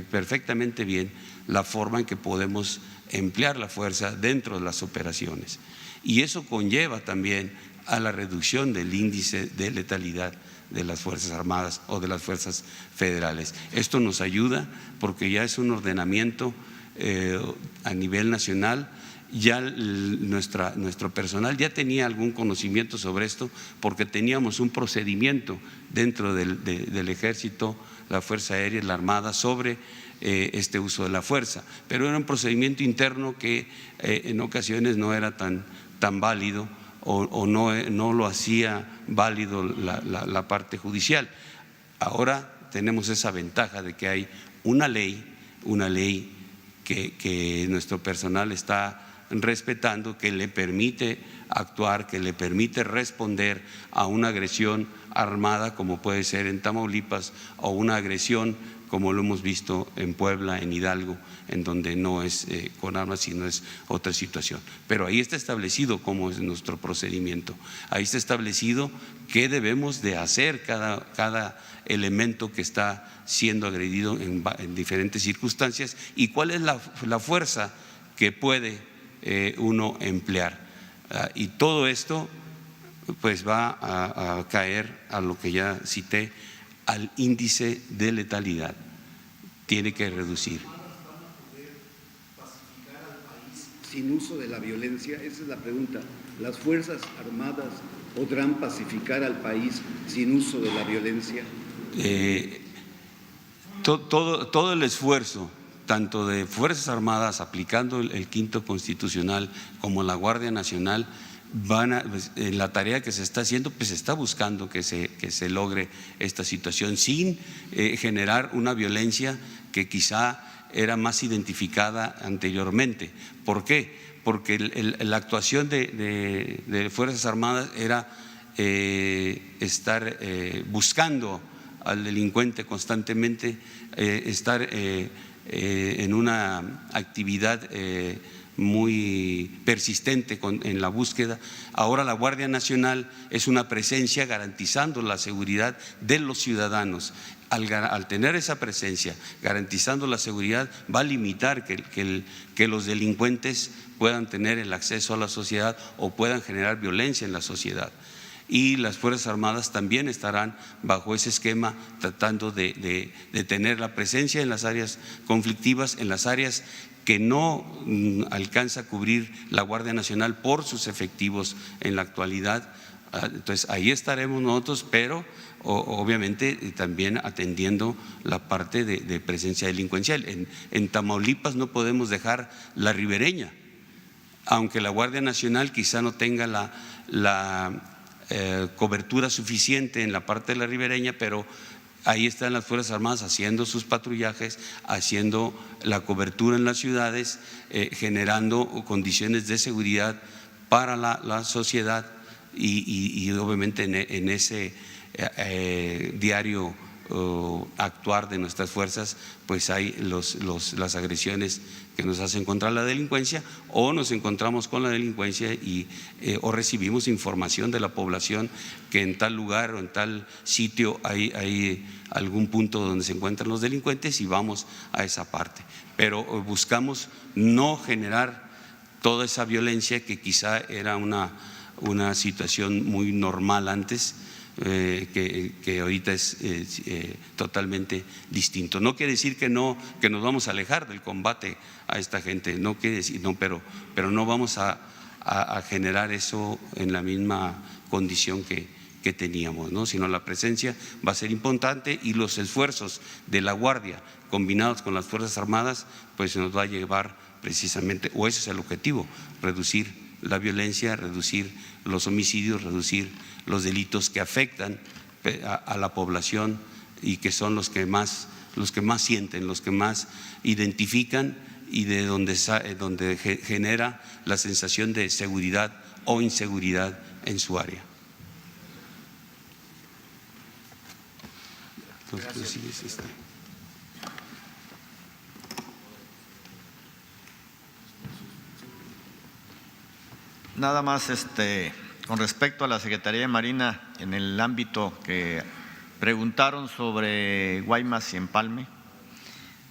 perfectamente bien la forma en que podemos emplear la fuerza dentro de las operaciones y eso conlleva también a la reducción del índice de letalidad de las Fuerzas Armadas o de las Fuerzas Federales. Esto nos ayuda porque ya es un ordenamiento a nivel nacional, ya nuestro personal ya tenía algún conocimiento sobre esto porque teníamos un procedimiento dentro del Ejército, la Fuerza Aérea y la Armada sobre este uso de la fuerza, pero era un procedimiento interno que en ocasiones no era tan válido o no lo hacía válido la parte judicial. Ahora tenemos esa ventaja de que hay una ley que nuestro personal está respetando, que le permite actuar, que le permite responder a una agresión armada como puede ser en Tamaulipas o una agresión como lo hemos visto en Puebla, en Hidalgo, en donde no es con armas, sino es otra situación. Pero ahí está establecido cómo es nuestro procedimiento, ahí está establecido qué debemos de hacer cada elemento que está siendo agredido en diferentes circunstancias y cuál es la fuerza que puede uno emplear. Y todo esto pues va a caer a lo que ya cité, al índice de letalidad. Tiene que reducir. ¿Pacificar al país sin uso de la violencia? Esa es la pregunta. ¿Las Fuerzas Armadas podrán pacificar al país sin uso de la violencia? Todo el esfuerzo, tanto de Fuerzas Armadas aplicando el quinto constitucional como la Guardia Nacional, en la tarea que se está haciendo, pues se está buscando que se logre esta situación sin generar una violencia que quizá era más identificada anteriormente. ¿Por qué? Porque la actuación de Fuerzas Armadas era estar buscando al delincuente constantemente, estar en una actividad muy persistente en la búsqueda. Ahora la Guardia Nacional es una presencia garantizando la seguridad de los ciudadanos. Al tener esa presencia, garantizando la seguridad, va a limitar que los delincuentes puedan tener el acceso a la sociedad o puedan generar violencia en la sociedad. Y las Fuerzas Armadas también estarán bajo ese esquema tratando de tener la presencia en las áreas conflictivas, en las áreas que no alcanza a cubrir la Guardia Nacional por sus efectivos en la actualidad. Entonces ahí estaremos nosotros, pero obviamente también atendiendo la parte de presencia delincuencial. En Tamaulipas no podemos dejar la ribereña, aunque la Guardia Nacional quizá no tenga la cobertura suficiente en la parte de la ribereña, pero ahí están las Fuerzas Armadas haciendo sus patrullajes, haciendo la cobertura en las ciudades, generando condiciones de seguridad para la sociedad y obviamente en ese diario actuar de nuestras fuerzas, pues hay las agresiones que nos hacen contra la delincuencia, o nos encontramos con la delincuencia o recibimos información de la población que en tal lugar o en tal sitio hay algún punto donde se encuentran los delincuentes y vamos a esa parte. Pero buscamos no generar toda esa violencia que quizá era una situación muy normal antes, que ahorita es totalmente distinto. No quiere decir que nos vamos a alejar del combate a esta gente, no quiere decir, no, pero no vamos a generar eso en la misma condición que teníamos, ¿no? Sino la presencia va a ser importante y los esfuerzos de la Guardia combinados con las Fuerzas Armadas pues nos va a llevar precisamente, o ese es el objetivo, reducir la violencia, reducir los homicidios, reducir los delitos que afectan a la población y que son los que más sienten, los que más identifican y de donde genera la sensación de seguridad o inseguridad en su área. Entonces, Nada más con respecto a la Secretaría de Marina, en el ámbito que preguntaron sobre Guaymas y Empalme,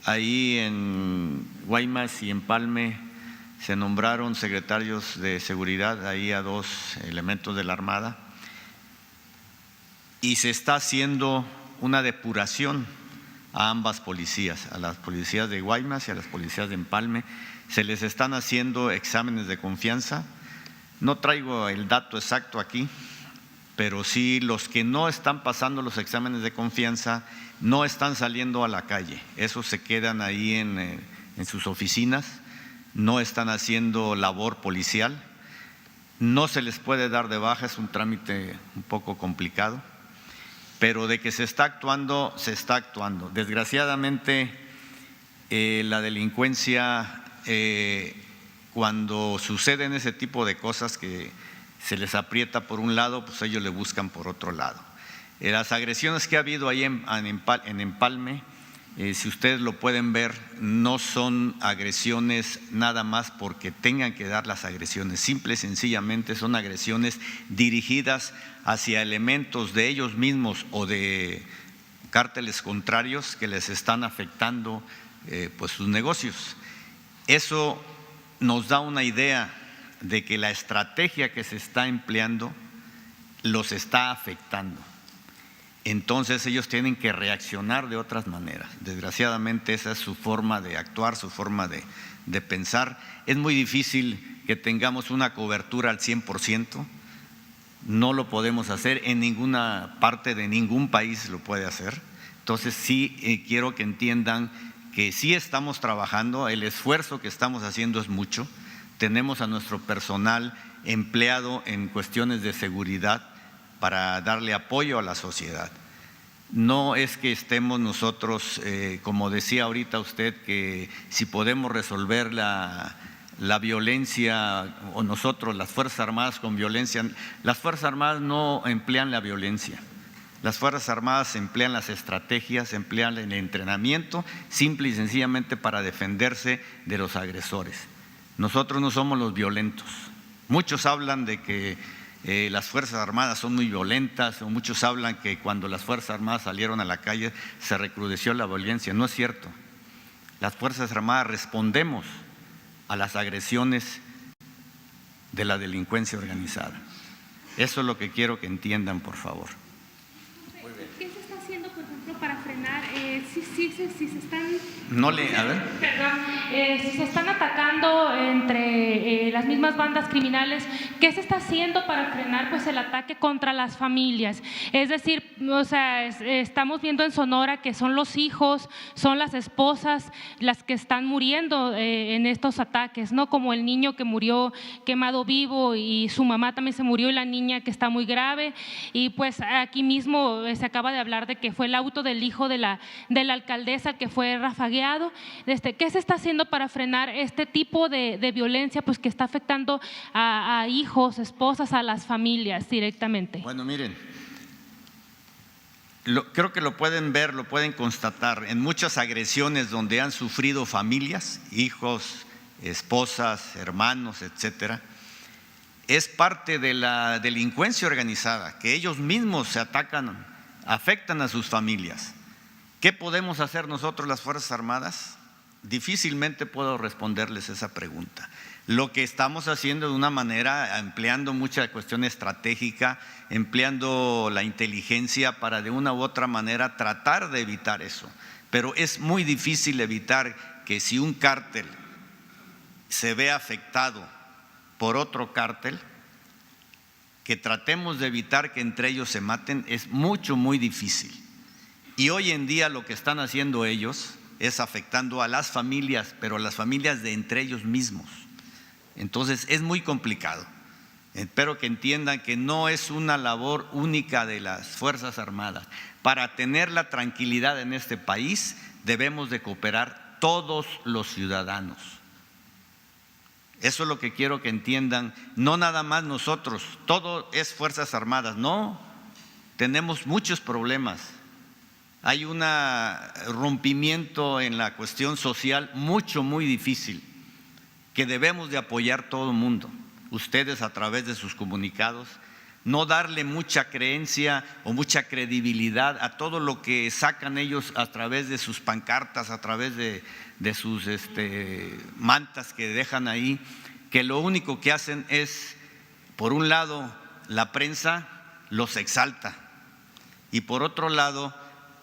ahí en Guaymas y Empalme se nombraron secretarios de seguridad ahí a 2 elementos de la Armada y se está haciendo una depuración a ambas policías, a las policías de Guaymas y a las policías de Empalme. Se les están haciendo exámenes de confianza. No traigo el dato exacto aquí, pero sí los que no están pasando los exámenes de confianza no están saliendo a la calle. Esos se quedan ahí en sus oficinas, no están haciendo labor policial, no se les puede dar de baja, es un trámite un poco complicado, pero de que se está actuando, se está actuando. Desgraciadamente, la delincuencia cuando suceden ese tipo de cosas que se les aprieta por un lado, pues ellos le buscan por otro lado. Las agresiones que ha habido ahí en Empalme, si ustedes lo pueden ver, no son agresiones nada más porque tengan que dar las agresiones, simple y sencillamente son agresiones dirigidas hacia elementos de ellos mismos o de cárteles contrarios que les están afectando pues sus negocios. Eso nos da una idea de que la estrategia que se está empleando los está afectando. Entonces ellos tienen que reaccionar de otras maneras. Desgraciadamente esa es su forma de actuar, su forma de pensar. Es muy difícil que tengamos una cobertura al 100%, no lo podemos hacer, en ninguna parte de ningún país lo puede hacer. Entonces sí quiero que entiendan que sí estamos trabajando, el esfuerzo que estamos haciendo es mucho. Tenemos a nuestro personal empleado en cuestiones de seguridad para darle apoyo a la sociedad. No es que estemos nosotros, como decía ahorita usted, que si podemos resolver la violencia o nosotros, las Fuerzas Armadas con violencia, las Fuerzas Armadas no emplean la violencia. Las Fuerzas Armadas emplean las estrategias, emplean el entrenamiento, simple y sencillamente para defenderse de los agresores. Nosotros no somos los violentos. Muchos hablan de que las Fuerzas Armadas son muy violentas, o muchos hablan que cuando las Fuerzas Armadas salieron a la calle se recrudeció la violencia. No es cierto. Las Fuerzas Armadas respondemos a las agresiones de la delincuencia organizada. Eso es lo que quiero que entiendan, por favor. ¿Qué se está haciendo, por ejemplo, para frenar si se están… No le… A ver. Perdón. Si se están atacando entre las mismas bandas criminales, ¿qué se está haciendo para frenar pues el ataque contra las familias? Es decir, o sea, estamos viendo en Sonora que son los hijos, son las esposas las que están muriendo en estos ataques, ¿no? Como el niño que murió quemado vivo y su mamá también se murió y la niña que está muy grave. Y pues aquí mismo se acaba de hablar de que fue el auto del hijo de la alcaldesa que fue rafagueado. ¿Qué se está haciendo para frenar este tipo de violencia pues que está afectando a hijos, esposas, a las familias directamente? Bueno, miren, creo que lo pueden ver, lo pueden constatar en muchas agresiones donde han sufrido familias, hijos, esposas, hermanos, etcétera. Es parte de la delincuencia organizada, que ellos mismos se atacan, afectan a sus familias. ¿Qué podemos hacer nosotros las Fuerzas Armadas? Difícilmente puedo responderles esa pregunta. Lo que estamos haciendo de una manera, empleando mucha cuestión estratégica, empleando la inteligencia para de una u otra manera tratar de evitar eso. Pero es muy difícil evitar que si un cártel se ve afectado por otro cártel, que tratemos de evitar que entre ellos se maten, es muy difícil. Y hoy en día lo que están haciendo ellos es afectando a las familias, pero a las familias de entre ellos mismos. Entonces es muy complicado. Espero que entiendan que no es una labor única de las Fuerzas Armadas. Para tener la tranquilidad en este país debemos de cooperar todos los ciudadanos. Eso es lo que quiero que entiendan, no nada más nosotros, todo es Fuerzas Armadas, no, tenemos muchos problemas. Hay un rompimiento en la cuestión social muy difícil, que debemos de apoyar todo el mundo. Ustedes a través de sus comunicados, no darle mucha creencia o mucha credibilidad a todo lo que sacan ellos a través de sus pancartas, a través de sus mantas que dejan ahí, que lo único que hacen es, por un lado, la prensa los exalta y por otro lado,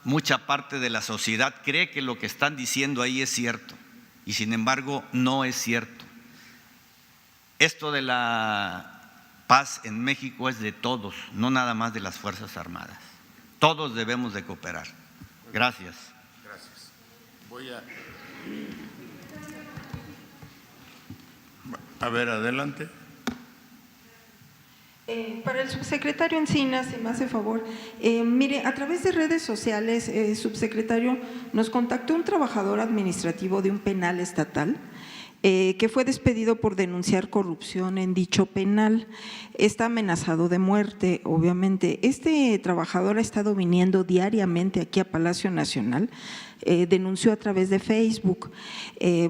mucha parte de la sociedad cree que lo que están diciendo ahí es cierto y sin embargo no es cierto. Esto de la paz en México es de todos, no nada más de las Fuerzas Armadas. Todos debemos de cooperar. Gracias. Gracias. A ver, adelante. Para el subsecretario Encinas, si me hace favor, mire, a través de redes sociales, subsecretario, nos contactó un trabajador administrativo de un penal estatal que fue despedido por denunciar corrupción en dicho penal. Está amenazado de muerte, obviamente. Este trabajador ha estado viniendo diariamente aquí a Palacio Nacional, denunció a través de Facebook.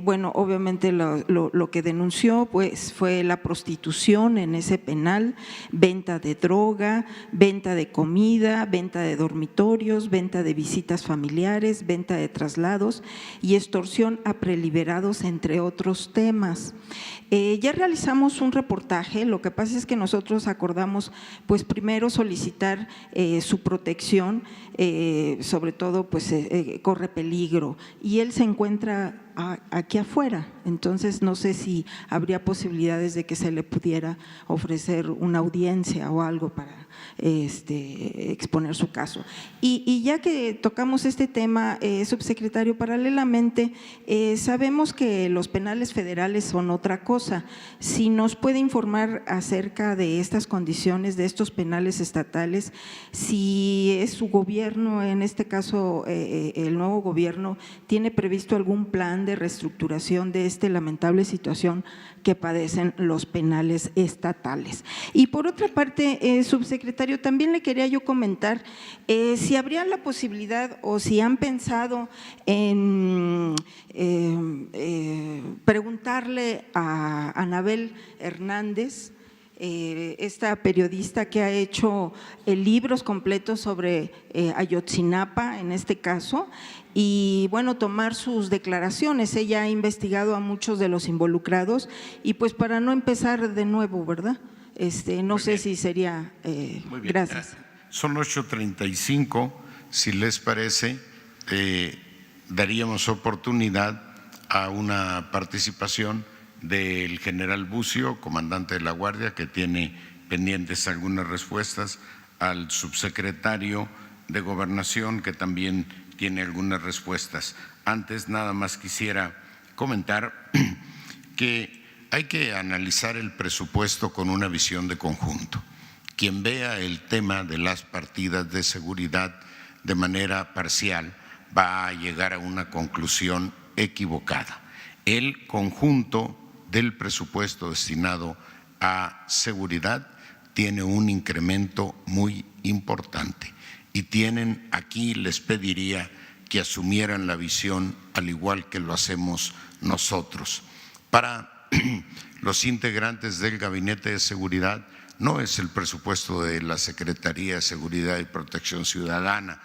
Bueno, obviamente lo que denunció pues fue la prostitución en ese penal, venta de droga, venta de comida, venta de dormitorios, venta de visitas familiares, venta de traslados y extorsión a preliberados, entre otros temas. Ya realizamos un reportaje, lo que pasa es que nosotros acordamos pues primero solicitar su protección, sobre todo pues corre peligro y él se encuentra aquí afuera, entonces no sé si habría posibilidades de que se le pudiera ofrecer una audiencia o algo para exponer su caso. Y ya que tocamos este tema, subsecretario, paralelamente sabemos que los penales federales son otra cosa. Si nos puede informar acerca de estas condiciones de estos penales estatales, si es su gobierno, en este caso el nuevo gobierno, tiene previsto algún plan de reestructuración de esta lamentable situación que padecen los penales estatales. Y por otra parte, subsecretario, también le quería yo comentar si habría la posibilidad o si han pensado en preguntarle a Anabel Hernández, esta periodista que ha hecho libros completos sobre Ayotzinapa en este caso, y bueno, tomar sus declaraciones. Ella ha investigado a muchos de los involucrados y pues para no empezar de nuevo, ¿verdad? No sé si sería… Muy bien. Gracias. Son 8:35, si les parece, daríamos oportunidad a una participación del general Bucio, comandante de la Guardia, que tiene pendientes algunas respuestas, al subsecretario de Gobernación, que también tiene algunas respuestas. Antes, nada más quisiera comentar que hay que analizar el presupuesto con una visión de conjunto. Quien vea el tema de las partidas de seguridad de manera parcial va a llegar a una conclusión equivocada. El conjunto del presupuesto destinado a seguridad tiene un incremento muy importante y tienen, aquí les pediría que asumieran la visión al igual que lo hacemos nosotros. Para los integrantes del Gabinete de Seguridad no es el presupuesto de la Secretaría de Seguridad y Protección Ciudadana